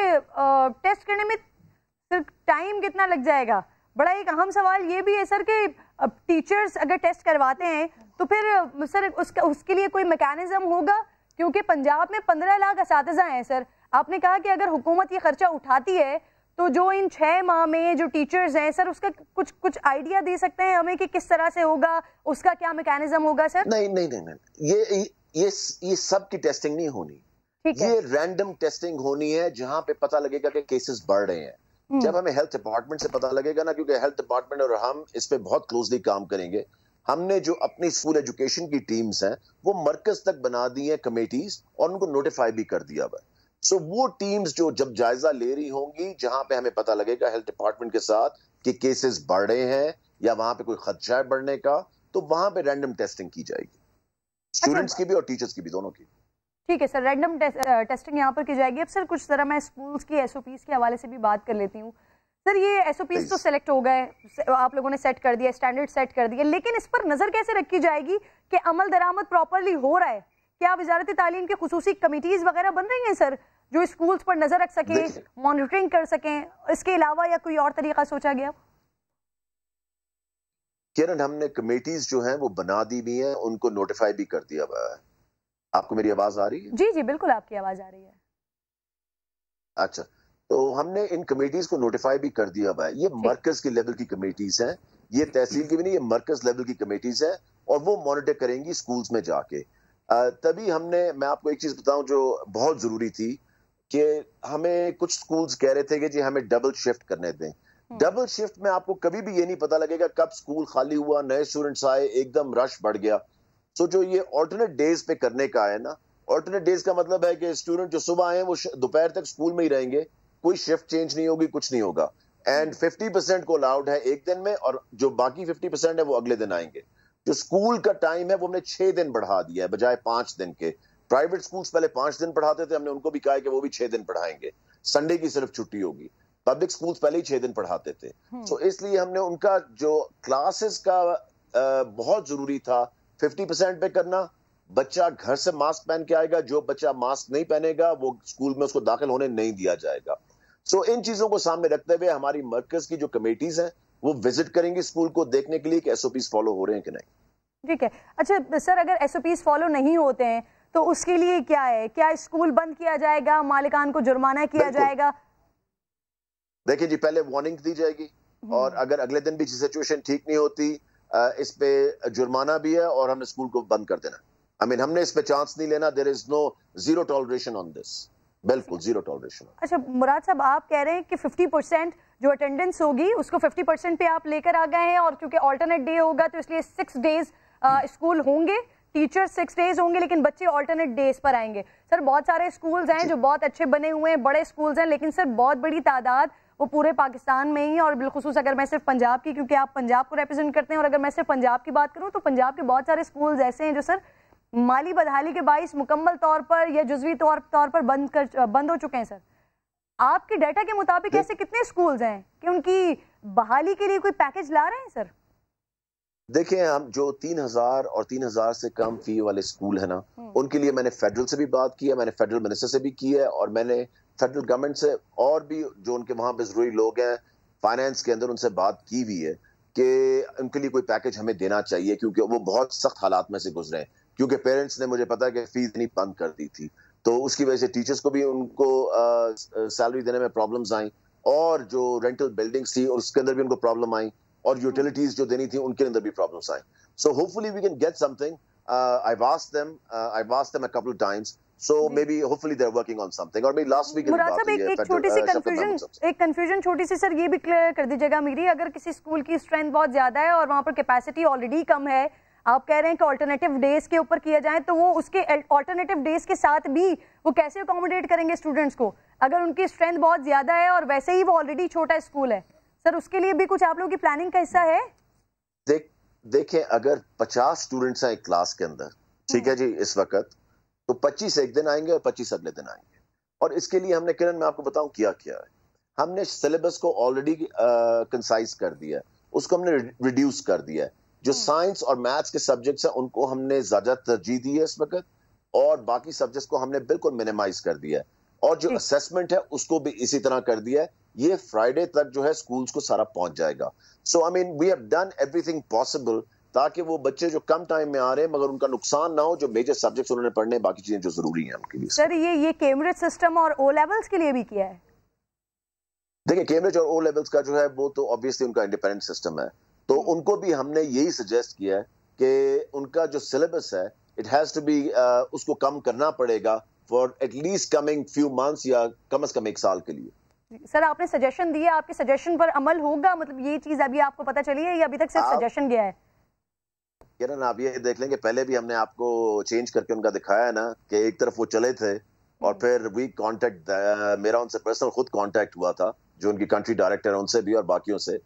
टेस्ट करने में सर टाइम कितना लग जाएगा? बड़ा एक अहम सवाल ये भी है सर कि टीचर्स अगर टेस्ट करवाते हैं तो फिर सर उसके लिए कोई मैकेनिज्म होगा? क्योंकि पंजाब में 15 लाख असातिज़ा हैं सर। आपने कहा कि अगर हुकूमत ये खर्चा उठाती है तो जो इन 6 माह में जो टीचर्स हैं सर, उसका कुछ आइडिया दे सकते हैं हमें कि किस तरह से होगा, उसका क्या मैकेनिज्म होगा सर? नहीं, ये सब की टेस्टिंग नहीं होनी, ये रैंडम टेस्टिंग होनी है जहां पे पता लगेगा कि केसेस बढ़ रहे हैं। जब हमें हेल्थ डिपार्टमेंट से पता लगेगा ना, क्योंकि हेल्थ डिपार्टमेंट और हम इस पे बहुत क्लोजली काम करेंगे, हमने जो अपनी स्कूल एजुकेशन की टीम्स हैं वो मरकज तक बना दी हैं कमेटीज, और उनको नोटिफाई भी कर दिया हुआ है। सो वो टीम्स जो जब जायजा ले रही होंगी, जहां पे हमें पता लगेगा हेल्थ डिपार्टमेंट के साथ कि केसेस बढ़ रहे हैं या वहां पे कोई खदशा है बढ़ने का, तो वहां पे रैंडम टेस्टिंग की जाएगी, स्टूडेंट्स की भी और टीचर्स की भी, दोनों की। ठीक है सर, रैंडम टेस्टिंग यहाँ पर की जाएगी। अब सर कुछ तरह मैं स्कूल्स की SOPs के हवाले से भी बात कर लेती हूँ। सर ये SOPs तो सेलेक्ट हो गए, आप लोगों ने सेट कर दिया, स्टैंडर्ड सेट कर दिया, लेकिन इस पर नज़र कैसे रखी जाएगी कि अमल दरामद प्रॉपरली हो रहा है? क्या वजारत तालीम की खुसूसी कमिटीज वगैरह बन रही हैं सर, जो स्कूल्स पर नजर रख सकें, मॉनिटरिंग कर सकें? इसके अलावा या कोई और तरीका सोचा गया? किरण, हमने कमेटीज जो हैं वो बना दी भी हैं, उनको नोटिफाई भी कर दिया हुआ है। आपको मेरी आवाज आ रही है? जी जी बिल्कुल, आपकी आवाज आ रही है। अच्छा, तो हमने इन कमेटीज को नोटिफाई भी कर दिया हुआ है। ये मरकज के लेवल की कमेटीज हैं, ये तहसील की भी नहीं, ये मरकज लेवल की कमेटीज हैं, और वो मॉनिटर करेंगी स्कूल्स में जाके। तभी मैं आपको एक चीज बताऊं जो बहुत जरूरी थी, कि हमें कुछ स्कूल्स कह रहे थे कि जी हमें डबल शिफ्ट करने दें। डबल शिफ्ट में आपको कभी भी ये नहीं पता लगेगा कब स्कूल खाली हुआ, नए स्टूडेंट्स आए, एकदम रश बढ़ गया। सो जो ये ऑल्टरनेट डेज पे करने का है ना, ऑल्टरनेट डेज का मतलब है कि स्टूडेंट जो सुबह आए वो दोपहर तक स्कूल में ही रहेंगे, कोई शिफ्ट चेंज नहीं होगी, कुछ नहीं होगा। एंड 50% को अलाउड है एक दिन में, और जो बाकी 50% है वो अगले दिन आएंगे। जो स्कूल का टाइम है वो हमने 6 दिन बढ़ा दिया है बजाय 5 दिन के। प्राइवेट स्कूल्स पहले 5 दिन पढ़ाते थे, हमने उनको भी कहा है कि वो भी 6 दिन पढ़ाएंगे, संडे की सिर्फ छुट्टी होगी। पब्लिक स्कूल्स पहले ही 6 दिन पढ़ाते थे। सो इसलिए हमने उनका जो क्लासेस का बहुत जरूरी था 50% पे करना। बच्चा घर से मास्क पहन के आएगा, जो बच्चा मास्क नहीं पहनेगा वो स्कूल में उसको दाखिल होने नहीं दिया जाएगा। सो इन चीजों को सामने रखते हुए हमारी मरकज की जो कमेटीज हैं वो विजिट करेंगी स्कूल को, देखने के लिए कि SOPs फॉलो हो रहे हैं कि नहीं। ठीक है, अच्छा सर, अगर SOPs फॉलो नहीं होते हैं तो उसके लिए क्या है? क्या स्कूल बंद किया जाएगा, मालिकान को जुर्माना किया जाएगा? देखिए जी, पहले वार्निंग दी जाएगी, और अगर अगले दिन भी सिचुएशन ठीक नहीं होती, इस पे जुर्माना भी है, और हमने स्कूल को बंद कर देना। हमने इस पे चांस नहीं लेना। There is no zero tolerance on this, बिल्कुल जीरो टॉलरेशन। अच्छा मुराद साहब, आप कह रहे हैं कि 50% जो अटेंडेंस होगी उसको 50% पे आप लेकर आ गए हैं, और क्योंकि ऑल्टरनेट डे होगा तो इसलिए 6 डेज स्कूल होंगे, टीचर 6 डेज होंगे, लेकिन बच्चे ऑल्टरनेट डेज पर आएंगे। सर बहुत सारे स्कूल्स हैं जो बहुत अच्छे बने हुए हैं, बड़े स्कूल्स हैं, लेकिन सर बहुत बड़ी तादाद वो पूरे पाकिस्तान में ही, और बिलखुसूस अगर मैं सिर्फ पंजाब की, क्योंकि आप पंजाब को रिप्रेजेंट करते हैं, और अगर मैं सिर्फ पंजाब की बात करूं तो पंजाब के बहुत सारे स्कूल्स ऐसे हैं जो सर माली बदहाली के बाइस मुकम्मल तौर पर या जुज़वी तौर पर बंद हो चुके हैं। सर आपके डाटा के मुताबिक ऐसे कितने स्कूल्स हैं कि उनकी बहाली के लिए कोई पैकेज ला रहे हैं सर? देखिए, हम जो 3000 और 3000 से कम फी वाले स्कूल है ना, उनके लिए मैंने फेडरल से भी बात की है, मैंने फेडरल मिनिस्टर से भी की है, और मैंने फेडरल गवर्नमेंट से और भी जो उनके वहां पे जरूरी लोग हैं फाइनेंस के अंदर, उनसे बात की हुई है कि उनके लिए कोई पैकेज हमें देना चाहिए, क्योंकि वो बहुत सख्त हालात में से गुजरे हैं। क्योंकि पेरेंट्स ने, मुझे पता है कि फीस नहीं बंद कर दी थी, तो उसकी वजह से टीचर्स को भी उनको सैलरी देने में प्रॉब्लम्स आई, और जो रेंटल बिल्डिंग्स थी उसके अंदर भी उनको प्रॉब्लम आई, और यूटिलिटीज जो देनी थी उनके अंदर भी प्रॉब्लम्स आई। So hopefully we can get something. I've asked them a couple of times, so maybe hopefully they're working on something, or maybe last week मुराद साहब एक छोटी सी कंफ्यूजन छोटी सी सर ये भी क्लियर कर दीजिएगा मेरी, अगर किसी स्कूल की स्ट्रेंथ बहुत ज्यादा है और वहां पर कैपेसिटी ऑलरेडी कम है, आप कह रहे हैं कि ऑल्टरनेटिव डेज के ऊपर किया जाए, तो वो उसके ऑल्टरनेटिव डेज के साथ भी वो कैसे अकोमोडेट करेंगे स्टूडेंट्स को, अगर उनकी स्ट्रेंथ बहुत ज्यादा है और वैसे ही वो ऑलरेडी छोटा स्कूल है? सर उसके लिए भी कुछ आप लोगों की प्लानिंग का हिस्सा है? देखें, अगर 50 स्टूडेंट्स हैं एक क्लास के अंदर, ठीक है जी, इस वक्त तो 25 एक दिन आएंगे और 25 अगले दिन आएंगे। और इसके लिए हमने, किरण मैं आपको बताऊं क्या किया है, हमने सिलेबस को ऑलरेडी कंसाइज कर दिया है, उसको हमने रिड्यूस कर दिया है। जो साइंस और मैथ्स के सब्जेक्ट्स हैं उनको हमने ज्यादा तरजीह दी है इस वक्त, और बाकी सब्जेक्ट्स को हमने बिल्कुल मिनिमाइज कर दिया है, और जो असेसमेंट है उसको भी इसी तरह कर दिया है। ये फ्राइडे तक जो है स्कूल्स को सारा पहुंच जाएगा। So I mean we have done everything possible, ताकि वो बच्चे जो कम टाइम में आ रहे हैं मगर उनका नुकसान ना हो, जो मेजर सब्जेक्ट्स उन्होंने पढ़ने हैं, बाकी चीजें जो जरूरी हैं उनके लिए। सर ये कैम्ब्रिज सिस्टम और ओ लेवल्स के लिए भी किया है? देखिए, कैम्ब्रिज और ओ लेवल्स का जो है वो तो ऑब्वियसली उनका इंडिपेंडेंट सिस्टम है, तो उनको भी हमने यही सजेस्ट किया है कि उनका जो सिलेबस है इट हैज टू बी, उसको कम करना पड़ेगा for at least coming few months, या कम से कम एक साल के लिए। सर आपने सजेशन दिया, आपके सजेशन पर अमल होगा? मतलब ये चीज अभी आपको पता चली है या अभी तक सिर्फ सजेशन गया है? किरण, आप ये देख लेंगे, पहले भी हमने आपको चेंज करके उनका दिखाया है ना, कि एक तरफ वो चले थे और फिर वी कांटेक्ट, मेरा उनसे पर्सनल खुद कांटेक्ट हुआ था, जो उनकी कंट्री डायरेक्टर है उनसे भी और बाकियों से,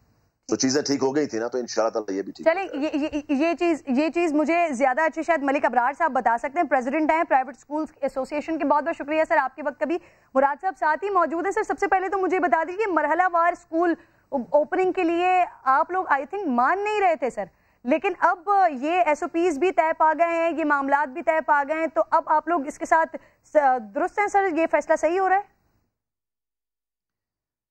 तो चीजें ठीक हो गई थी ना, तो इंशाल्लाह ताला ये भी ठीक। चलिए ये चीज मुझे ज्यादा अच्छी शायद मलिक अबरार साहब बता सकते हैं, प्रेसिडेंट हैं प्राइवेट स्कूल्स एसोसिएशन के। बहुत बहुत शुक्रिया सर आपके वक्त। कभी मुराद साहब साथ ही मौजूद है। सर सबसे पहले तो मुझे बता दीजिए, मरहलावार स्कूल ओपनिंग के लिए आप लोग आई थिंक मान नहीं रहे थे सर, लेकिन अब ये एसओपीज भी तय पा गए हैं, ये मामलात भी तय पा गए हैं, तो अब आप लोग इसके साथ दुरुस्त हैं सर? ये फैसला सही हो रहा है?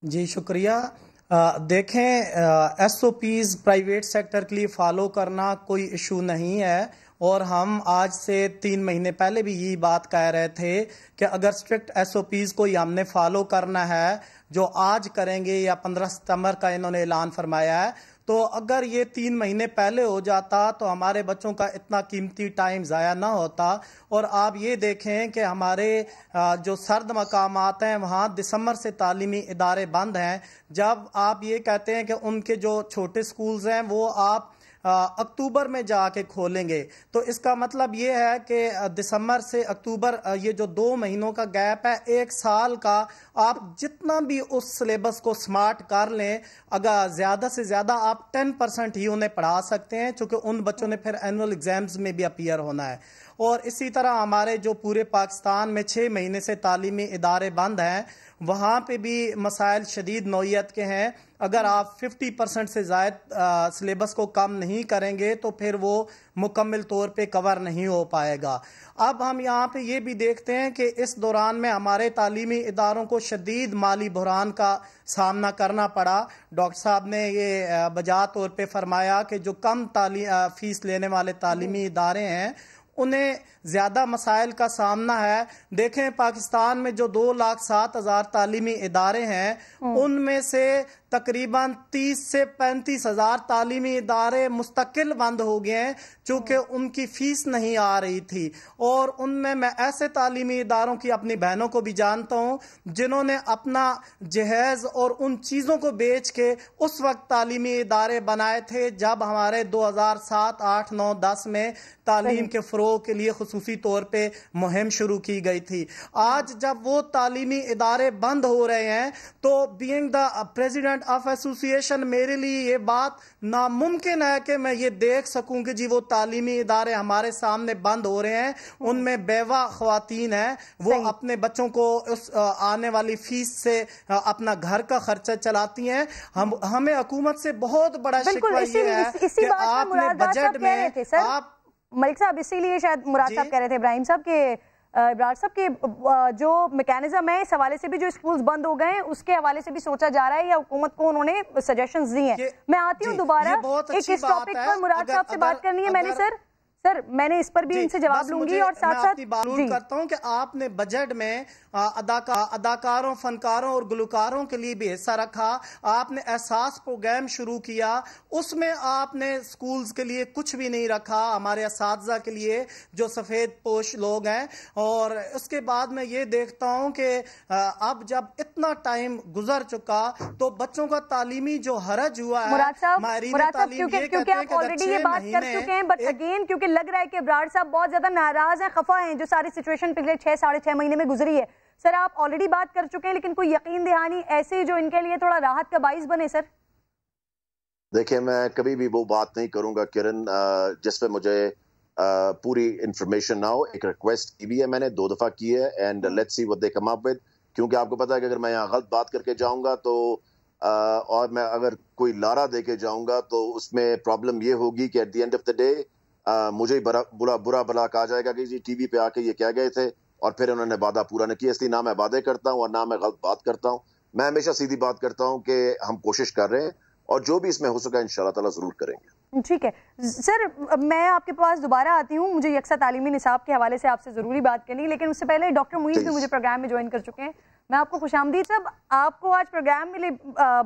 जी शुक्रिया। देखें, एसओपीज प्राइवेट सेक्टर के लिए फॉलो करना कोई इशू नहीं है, और हम आज से 3 महीने पहले भी यही बात कह रहे थे कि अगर स्ट्रिक्ट एसओपीज को हमने फॉलो करना है, जो आज करेंगे या 15 सितंबर का इन्होंने ऐलान फरमाया है, तो अगर ये 3 महीने पहले हो जाता तो हमारे बच्चों का इतना कीमती टाइम ज़ाया ना होता। और आप ये देखें कि हमारे जो सर्द मकामात हैं वहाँ दिसंबर से तालीमी इदारे बंद हैं। जब आप ये कहते हैं कि उनके जो छोटे स्कूल्स हैं वो आप अक्टूबर में जाके खोलेंगे, तो इसका मतलब ये है कि दिसंबर से अक्टूबर, ये जो 2 महीनों का गैप है, 1 साल का, आप जितना भी उस सिलेबस को स्मार्ट कर लें, अगर ज़्यादा से ज़्यादा आप 10% ही उन्हें पढ़ा सकते हैं, चूँकि उन बच्चों ने फिर एनुअल एग्जाम्स में भी अपीयर होना है। और इसी तरह हमारे जो पूरे पाकिस्तान में 6 महीने से तालीमी इदारे बंद हैं, वहाँ पे भी मसाइल शदीद नौइयत के हैं। अगर आप 50% से ज़्यादा सिलेबस को कम नहीं करेंगे तो फिर वो मुकम्मल तौर पे कवर नहीं हो पाएगा। अब हम यहाँ पे ये भी देखते हैं कि इस दौरान में हमारे तालीमी इदारों को शदीद माली बहरान का सामना करना पड़ा। डॉक्टर साहब ने ये बजा तौर पे फरमाया कि जो कम फीस लेने वाले तालीमी इदारे हैं उन्हें ज़्यादा मसाइल का सामना है। देखें, पाकिस्तान में जो 2,07,000 तालीमी इदारे हैं, उनमें से तकरीबन 30 से 35 हज़ार तालीमी इदारे मुस्तकिल बंद हो गए हैं, चूँकि उनकी फ़ीस नहीं आ रही थी। और उनमें मैं ऐसे तालीमी इदारों की अपनी बहनों को भी जानता हूँ जिन्होंने अपना जहेज़ और उन चीज़ों को बेच के उस वक्त तालीमी इदारे बनाए थे जब हमारे 2007, 8, 9, 10 में तालीम के फ़रोग़ के लिए खुसूसी तौर पे मुहिम शुरू की गई थी। आज जब वो तालीमी इदारे बंद हो रहे हैं तो being the president of association मेरे लिए ये बात नामुमकिन है कि मैं ये देख सकूं कि जी वो तालीमी इदारे हमारे सामने बंद हो रहे हैं, उनमें बेवा ख्वातीन हैं, वो अपने बच्चों को उस आने वाली फीस से अपना घर का खर्चा चलाती हैं। हमें हुकूमत से बहुत बड़ा शिकवा ये है कि आपने बजट में आप मलिक साहब इसीलिए शायद मुराद साहब कह रहे थे इब्राहिम साहब के इब्रार साहब के जो मैकेनिज्म है इस हवाले से भी जो स्कूल्स बंद हो गए हैं उसके हवाले से भी सोचा जा रहा है या हुकूमत को उन्होंने सजेशंस दी हैं। मैं आती हूँ दोबारा एक इस टॉपिक पर मुराद साहब से बात करनी है मैंने सर मैंने इस पर भी इनसे जवाब लूंगी और साथ साथ मालूम करता हूं कि आपने बजट में अदाकारों, फनकारों और गुलकारों के लिए भी हिस्सा रखा। आपने एहसास प्रोग्राम शुरू किया, उसमें आपने स्कूल्स के लिए कुछ भी नहीं रखा, हमारे असातिज़ा के लिए जो सफ़ेद पोश लोग हैं। और उसके बाद मैं ये देखता हूं कि अब जब इतना टाइम गुजर चुका तो बच्चों का तालीमी जो हरज हुआ है, क्योंकि आप ऑलरेडी ये बात कर चुके हैं, बट अगेन क्योंकि लग रहा है कि इब्रार साहब बहुत ज्यादा नाराज हैं, खफा हैं जो सारी सिचुएशन पिछले 6-6.5 महीने में गुजरी है। सर आप ऑलरेडी बात कर चुके हैं लेकिन कोई यकीन दहानी ऐसी जो इनके लिए थोड़ा राहत का बाइस बने। सर देखिए, मैं कभी भी वो बात नहीं करूंगा किरण जिसपे मुझे पूरी इंफॉर्मेशन ना हो। एक रिक्वेस्ट की भी है मैंने 2 दफा की है and let's see what they come up with, क्योंकि आपको पता है कि अगर मैं यहाँ गलत बात करके जाऊंगा तो और मैं अगर कोई लारा दे के जाऊंगा तो उसमें प्रॉब्लम ये होगी कि at the end of the day मुझे बुरा भला कहा जाएगा कि जी टीवी पे आके ये कह गए थे और फिर उन्होंने वादा पूरा नहीं किया। इसलिए ना मैं वादे करता हूँ और ना मैं गलत बात करता हूँ। मैं हमेशा सीधी बात करता हूँ कि हम कोशिश कर रहे हैं और जो भी इसमें हो सका इंशाल्लाह ताला जरूर करेंगे। ठीक है सर, मैं आपके पास दोबारा आती हूँ, मुझे यकसा तालीमी निसाब के हवाले से आपसे जरूरी बात करनी, लेकिन उससे पहले डॉक्टर मुईज़ भी मुझे प्रोग्राम में ज्वाइन कर चुके हैं। मैं आपको खुशामदीद साहब, आपको आज प्रोग्राम में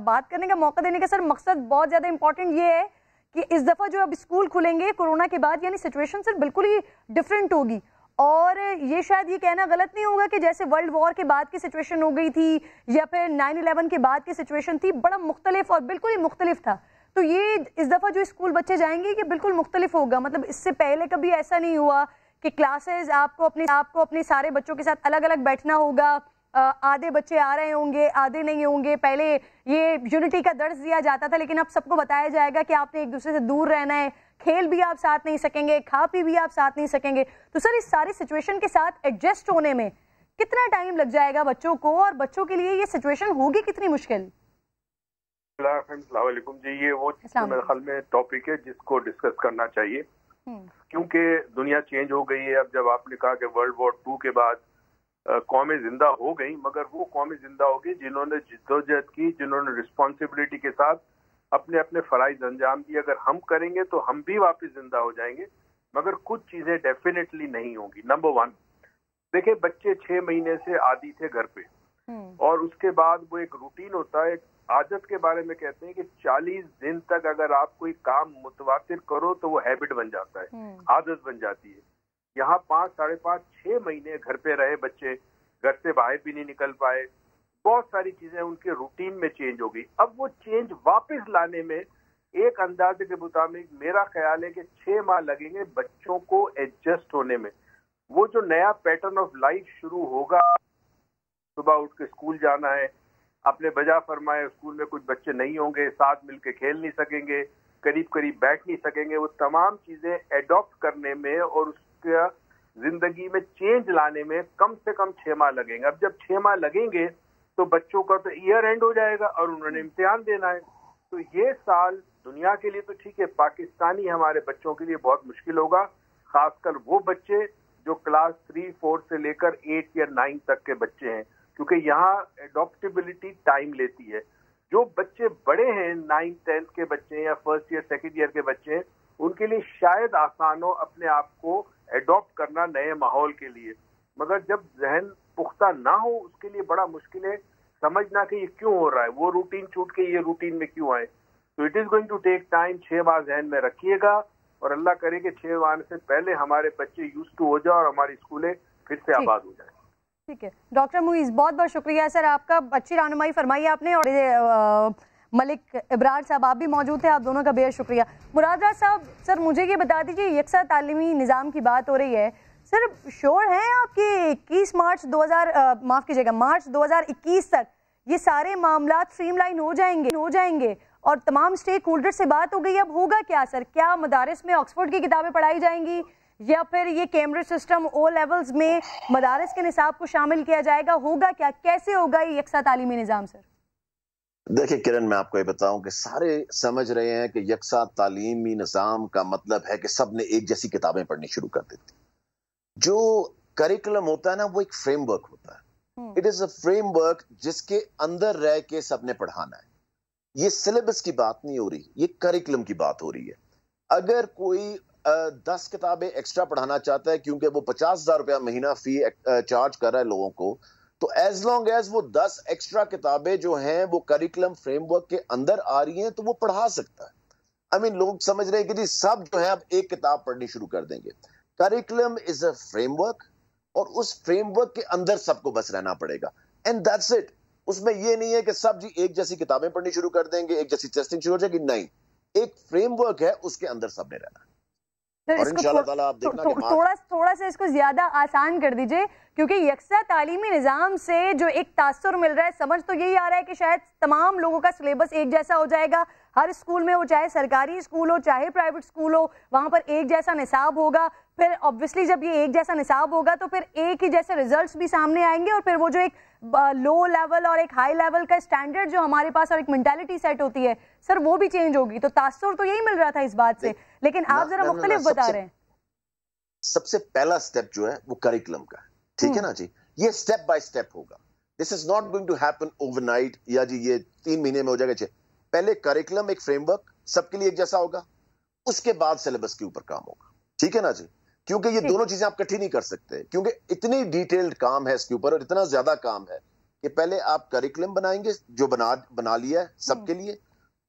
बात करने का मौका देने का सर मकसद बहुत ज्यादा इंपॉर्टेंट ये है कि इस दफा जो अब स्कूल खुलेंगे कोरोना के बाद, यानी सिचुएशन सर बिल्कुल ही डिफरेंट होगी। और ये शायद ये कहना गलत नहीं होगा कि जैसे वर्ल्ड वॉर के बाद की सिचुएशन हो गई थी या फिर 9/11 के बाद की सिचुएशन थी, बड़ा मुख्तलिफ और बिल्कुल ही मुख्तलिफ था। तो ये इस दफा जो स्कूल बच्चे जाएंगे ये बिल्कुल मुख्तलिफ होगा। मतलब इससे पहले कभी ऐसा नहीं हुआ कि क्लासेस आपको अपने सारे बच्चों के साथ अलग अलग बैठना होगा, आधे बच्चे आ रहे होंगे आधे नहीं होंगे। पहले ये यूनिटी का दर्ज दिया जाता था, लेकिन अब सबको बताया जाएगा कि आपने एक दूसरे से दूर रहना है, खेल भी आप साथ नहीं सकेंगे, खा पी भी आप साथ नहीं सकेंगे। तो सर इस सारी सिचुएशन के साथ एडजस्ट होने में कितना टाइम लग जाएगा बच्चों को, और बच्चों के लिए ये सिचुएशन होगी कितनी मुश्किल? जी ये वो मेरे ख्याल में टॉपिक है जिसको डिस्कस करना चाहिए, क्योंकि दुनिया चेंज हो गई है। अब जब आपने कहा कि वर्ल्ड वॉर 2 के बाद कौमें जिंदा हो गई, मगर वो कौमें जिंदा हो गई जिन्होंने जिद्दोजहद की, जिन्होंने रिस्पॉन्सिबिलिटी के साथ अपने अपने फराइज अंजाम दिए। अगर हम करेंगे तो हम भी वापस जिंदा हो जाएंगे, मगर कुछ चीजें डेफिनेटली नहीं होंगी। नंबर 1, देखिए बच्चे 6 महीने से आदी थे घर पे, और उसके बाद वो एक रूटीन होता है, एक आदत के बारे में कहते हैं कि 40 दिन तक अगर आप कोई काम मुतवातिर करो तो वो हैबिट बन जाता है, आदत बन जाती है। यहाँ 5, 5.5, 6 महीने घर पे रहे बच्चे, घर से बाहर भी नहीं निकल पाए, बहुत सारी चीजें उनके रूटीन में चेंज हो गई। अब वो चेंज वापस लाने में एक अंदाजे के मुताबिक मेरा ख्याल है कि 6 माह लगेंगे बच्चों को एडजस्ट होने में। वो जो नया पैटर्न ऑफ लाइफ शुरू होगा, सुबह उठ के स्कूल जाना है, अपने बजा फरमाए स्कूल में कुछ बच्चे नहीं होंगे, साथ मिलके खेल नहीं सकेंगे, करीब करीब बैठ नहीं सकेंगे, वो तमाम चीजें एडॉप्ट करने में और उसका जिंदगी में चेंज लाने में कम से कम 6 माह लगेंगे। अब जब 6 माह लगेंगे तो बच्चों का तो ईयर एंड हो जाएगा और उन्होंने इम्तिहान देना है। तो ये साल दुनिया के लिए तो ठीक है, पाकिस्तानी हमारे बच्चों के लिए बहुत मुश्किल होगा, खासकर वो बच्चे जो क्लास 3, 4 से लेकर 8 या 9 तक के बच्चे हैं, क्योंकि यहाँ एडॉप्टेबिलिटी टाइम लेती है। जो बच्चे बड़े हैं 9, 10 के बच्चे या 1st ईयर 2nd ईयर के बच्चे हैं, उनके लिए शायद आसान हो अपने आप को एडॉप्ट करना नए माहौल के लिए, मगर जब जहन पुख्ता ना हो उसके लिए बड़ा मुश्किल है समझना कि ये क्यों हो रहा है, वो रूटीन छूट के ये रूटीन में क्यों आए। तो it is going to take time. 6 माह जहन में रखिएगा और अल्लाह करे कि 6 माह से पहले हमारे बच्चे यूज टू हो जाए और हमारी स्कूलें फिर से आबाद हो जाए। ठीक है डॉक्टर मुईज़, बहुत बहुत शुक्रिया सर आपका, अच्छी रहनुमाई फरमाई आपने। और मलिक इब्रार साहब, आप भी मौजूद थे, आप दोनों का बेहद शुक्रिया। मुराद राज साहब, सर मुझे ये बता दीजिए, यकसा तालीमी निज़ाम की बात हो रही है, सर श्योर हैं आपकी 21 मार्च 2021 तक ये सारे मामला स्ट्रीमलाइन हो जाएंगे और तमाम स्टेक होल्डर से बात हो गई? अब होगा क्या सर? क्या मदारिस में ऑक्सफोर्ड की किताबें पढ़ाई जाएंगी या फिर ये कैम्ब्रिज सिस्टम ओ लेवल्स में मदारिस के निसाब को शामिल किया जाएगा? होगा क्या, कैसे होगा ये यकसा तालीमी निज़ाम सर? देखिए किरण, मैं आपको ये बताऊं कि सारे समझ रहे हैं कि यकसा तालीमी निज़ाम का मतलब है कि सब ने एक जैसी किताबें पढ़नी शुरू कर देती। जो करिकुलम होता है ना, वो एक फ्रेमवर्क होता है। इट इज अ फ्रेमवर्क जिसके अंदर रह के सबने पढ़ाना है। ये सिलेबस की बात नहीं हो रही, ये करिकुलम की बात हो रही है। अगर कोई 10 किताबें एक्स्ट्रा पढ़ाना चाहता है क्योंकि वो 50,000 रुपया महीना फी चार्ज कर रहा है लोगों को, तो एज लॉन्ग एज वो 10 एक्स्ट्रा किताबें जो हैं वो करिकुलम फ्रेमवर्क के अंदर आ रही हैं तो वो पढ़ा सकता है। आई मीन लोग समझ रहे हैं कि जी सब जो है अब एक किताब पढ़नी शुरू कर देंगे। करिकुलम इज अ फ्रेमवर्क और उस फ्रेमवर्क के अंदर सबको बस रहना पड़ेगा, एंड दैट्स इट। उसमें ये नहीं है कि सब जी एक जैसी किताबें पढ़नी शुरू कर देंगे, एक जैसी टेस्टिंग शुरू हो जाएगी, नहीं। एक फ्रेमवर्क है, उसके अंदर सबने रहना है। और इंशाल्लाह ताला आप देखना कि थोड़ा सा इसको ज्यादा आसान कर दीजिए, क्योंकि यकसा तालीमी निज़ाम से जो एक तासुर मिल रहा है, समझ तो यही आ रहा है कि शायद तमाम लोगों का सिलेबस एक जैसा हो जाएगा, हर स्कूल में हो, चाहे सरकारी स्कूल हो चाहे प्राइवेट स्कूल हो, वहां पर एक जैसा निसाब होगा। फिर ऑब्वियसली जब ये एक जैसा निसाब होगा तो फिर एक ही जैसे रिजल्ट्स भी सामने आएंगे और फिर वो जो एक लो लेवल और एक हाई लेवल का स्टैंडर्ड जो हमारे पास और एक मेंटालिटी सेट होती है सर, वो भी चेंज होगी। तो तासुर तो यही मिल रहा था इस बात से, लेकिन आप जरा मुख्तलिफ बता रहे हैं। सबसे पहला स्टेप जो है वो करिकुलम का है, ठीक है ना जी। ये स्टेप बाय स्टेप होगा, this is not going to happen overnight या जी ये 3 महीने में हो जाएगा। पहले करिकुलम एक फ्रेमवर्क सबके लिए एक जैसा होगा, उसके बाद सिलेबस के ऊपर काम होगा, ठीक है ना जी। क्योंकि ये दोनों चीजें आप इकट्ठी नहीं कर सकते, क्योंकि इतनी डिटेल्ड काम है इसके ऊपर और इतना ज्यादा काम है कि पहले आप करिकुलम बनाएंगे जो बना लिया है सबके लिए,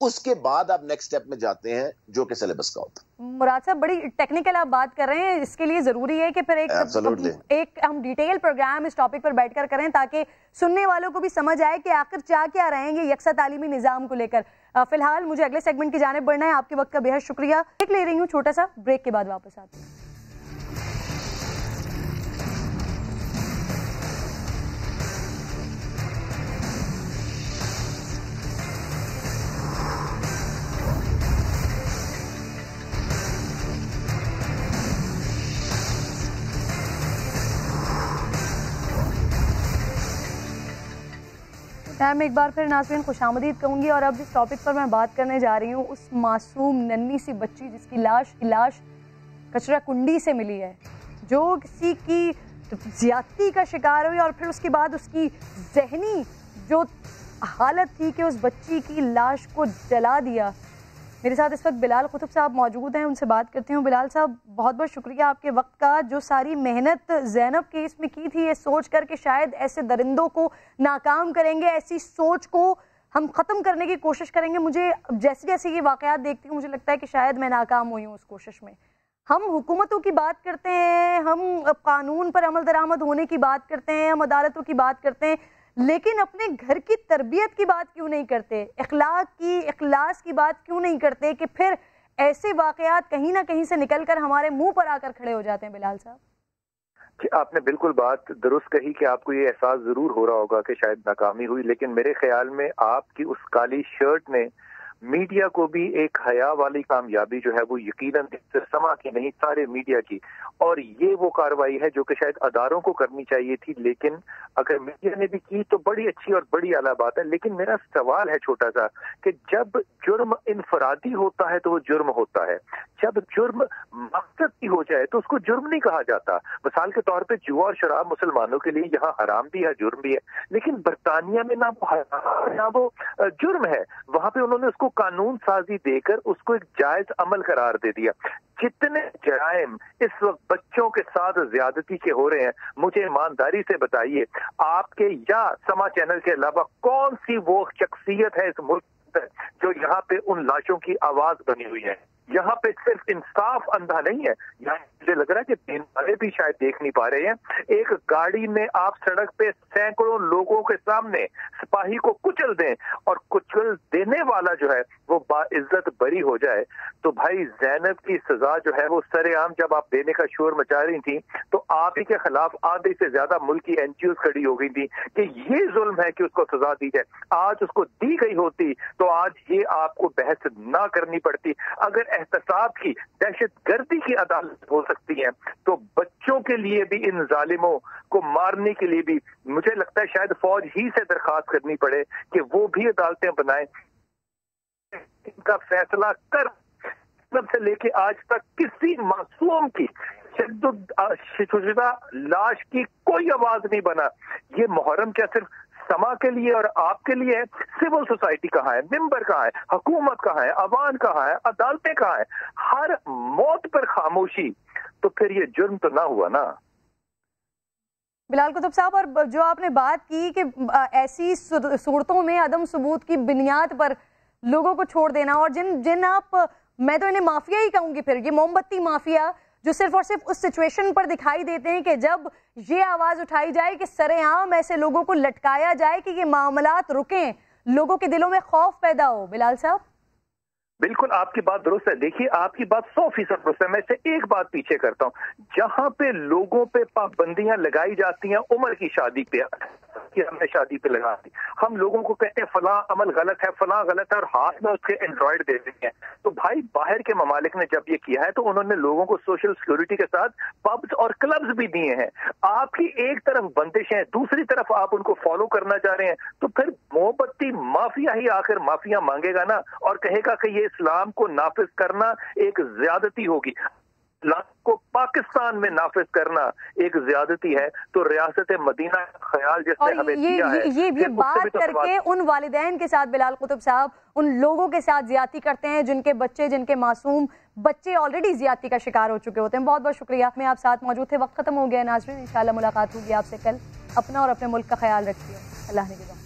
उसके बाद आप नेक्स्ट स्टेप में जाते हैं जो कि सिलेबस का होता है। मुराद साहब बड़ी टेक्निकल आप बात कर रहे हैं, इसके लिए जरूरी है कि फिर एक हम डिटेल प्रोग्राम इस टॉपिक पर बैठकर करें ताकि सुनने वालों को भी समझ आए कि आखिर चाह क्या रहे हैं ये यकसा तालीमी निज़ाम को लेकर। फिलहाल मुझे अगले सेगमेंट की जानिब बढ़ना है, आपके वक्त का बेहद शुक्रिया। एक ले रही हूँ छोटा सा ब्रेक, के बाद वापस आते हैं। मैं एक बार फिर नाज़रीन खुशामदीद कहूँगी और अब जिस टॉपिक पर मैं बात करने जा रही हूँ उस मासूम नन्ही सी बच्ची जिसकी लाश कचरा कुंडी से मिली है, जो किसी की ज़्यादती का शिकार हुई और फिर उसके बाद उसकी जहनी जो हालत थी कि उस बच्ची की लाश को जला दिया। मेरे साथ इस वक्त बिलाल कुतुब साहब मौजूद हैं, उनसे बात करती हूँ। बिलाल साहब बहुत बहुत शुक्रिया आपके वक्त का, जो सारी मेहनत ज़ैनब केस में की थी ये सोच कर कि शायद ऐसे दरिंदों को नाकाम करेंगे, ऐसी सोच को हम ख़त्म करने की कोशिश करेंगे। मुझे जैसे जैसे ये वाक़यात देखती हूँ मुझे लगता है कि शायद मैं नाकाम हुई हूँ उस कोशिश में। हम हुकूमतों की बात करते हैं, हम कानून पर अमल दरामद होने की बात करते हैं, हम अदालतों की बात करते हैं, लेकिन अपने घर की तरबियत की बात क्यों नहीं करते, इखलाक की इखलास की बात क्यों नहीं करते कि फिर ऐसे वाक़यात कहीं ना कहीं से निकलकर हमारे मुंह पर आकर खड़े हो जाते हैं। बिलाल साहब आपने बिल्कुल बात दुरुस्त कही कि आपको ये एहसास जरूर हो रहा होगा कि शायद नाकामी हुई, लेकिन मेरे ख्याल में आपकी उस काली शर्ट ने मीडिया को भी एक हया वाली कामयाबी जो है वो यकीनन समा की नहीं सारे मीडिया की, और ये वो कार्रवाई है जो कि शायद अदारों को करनी चाहिए थी, लेकिन अगर मीडिया ने भी की तो बड़ी अच्छी और बड़ी आला बात है। लेकिन मेरा सवाल है छोटा सा कि जब जुर्म इनफरादी होता है तो वो जुर्म होता है, जब जुर्म मकसद की हो जाए तो उसको जुर्म नहीं कहा जाता। मिसाल के तौर पे जुआ और शराब मुसलमानों के लिए यहाँ हराम भी है जुर्म भी है, लेकिन बरतानिया में ना वो हराम ना वो जुर्म है, वहां पे उन्होंने उसको कानून साजी देकर उसको एक जायज अमल करार दे दिया। जितने जराइम इस वक्त बच्चों के साथ ज्यादती के हो रहे हैं, मुझे ईमानदारी से बताइए आपके या समा चैनल के अलावा कौन सी वो शख्सियत है इस मुल्क में जो यहाँ पे उन लाशों की आवाज बनी हुई है? यहाँ पे सिर्फ इंसाफ अंधा नहीं है, यहाँ मुझे लग रहा है कि देने वाले भी शायद देख नहीं पा रहे हैं। एक गाड़ी में आप सड़क पे सैकड़ों लोगों के सामने सिपाही को कुचल दें और कुचल देने वाला जो है वो बाइज्जत बरी हो जाए, तो भाई ज़ैनब की सजा जो है वो सरेआम जब आप देने का शोर मचा रही थी तो आप ही के खिलाफ आधे से ज्यादा मुल्क की एनजीओ खड़ी हो गई थी कि ये जुल्म है कि उसको सजा दी जाए। आज उसको दी गई होती तो आज ये आपको बहस ना करनी पड़ती। अगर एहतसाब की दहशत गर्दी की अदालत हो सकती है तो बच्चों के लिए भी, इन जालिमों को मारने के लिए भी मुझे लगता है शायद फौज ही से दरखास्त करनी पड़े कि वो भी अदालतें बनाए। इनका फैसला कर तब से लेके आज तक किसी मासूम की शुदा लाश की कोई आवाज नहीं बना। ये मुहर्रम क्या सिर्फ समा के लिए और आपके लिए है? सिविल सोसाइटी कहाँ है, मिंबर कहाँ है, हुकूमत कहाँ है, अवान कहाँ है, अदालतें कहाँ है? हर मौत पर खामोशी, तो फिर ये जुर्म तो ना हुआ ना। बिलाल कुतुब साहब, और जो आपने बात की कि ऐसी सूरतों में अदम सबूत की बुनियाद पर लोगों को छोड़ देना, और जिन आप, मैं तो इन्हें माफिया ही कहूंगी, फिर ये मोमबत्ती माफिया जो सिर्फ और सिर्फ उस सिचुएशन पर दिखाई देते हैं कि जब ये आवाज उठाई जाए कि सरेआम ऐसे लोगों को लटकाया जाए कि ये मामलात रुकें, लोगों के दिलों में खौफ पैदा हो। बिलाल साहब, बिल्कुल आपकी बात दुरुस्त है। देखिए आपकी बात 100% दुरुस्त है। मैं से एक बात पीछे करता हूँ, जहां पे लोगों पे पाबंदियां लगाई जाती हैं उम्र की शादी पे, कि हमने शादी पे लगा दी, हम लोगों को कहते हैं फलां अमल गलत है, फलां गलत है, और हाथ में उसके एंड्रॉइड दे देते हैं। तो भाई बाहर के ममालिक ने जब ये किया है तो उन्होंने लोगों को सोशल सिक्योरिटी के साथ पब्स और क्लब्स भी दिए हैं। आपकी एक तरफ बंदिश है, दूसरी तरफ आप उनको फॉलो करना चाह रहे हैं, तो फिर मोमबत्ती माफिया ही आखिर माफिया मांगेगा ना, और कहेगा कि ये इस्लाम को नाफिज करना एक ज्यादती होगी। इस्लाम को पाकिस्तान में नाफिज करना एक ज्यादती है, तो रियासत मदीना ख्याल जिसने हमें दिया है, ये बात तो करके उन वालिदैन के साथ बिलाल कुतुब साहब, उन लोगों के साथ ज्यादती करते हैं जिनके बच्चे, जिनके मासूम बच्चे ऑलरेडी ज्यादती का शिकार हो चुके होते हैं। बहुत बहुत शुक्रिया, मैं आप साथ मौजूद थे। वक्त खत्म हो गया नाज़रीन, इंशाल्लाह मुलाकात होगी आपसे कल। अपना और अपने मुल्क का ख्याल रखिए। अल्लाह ने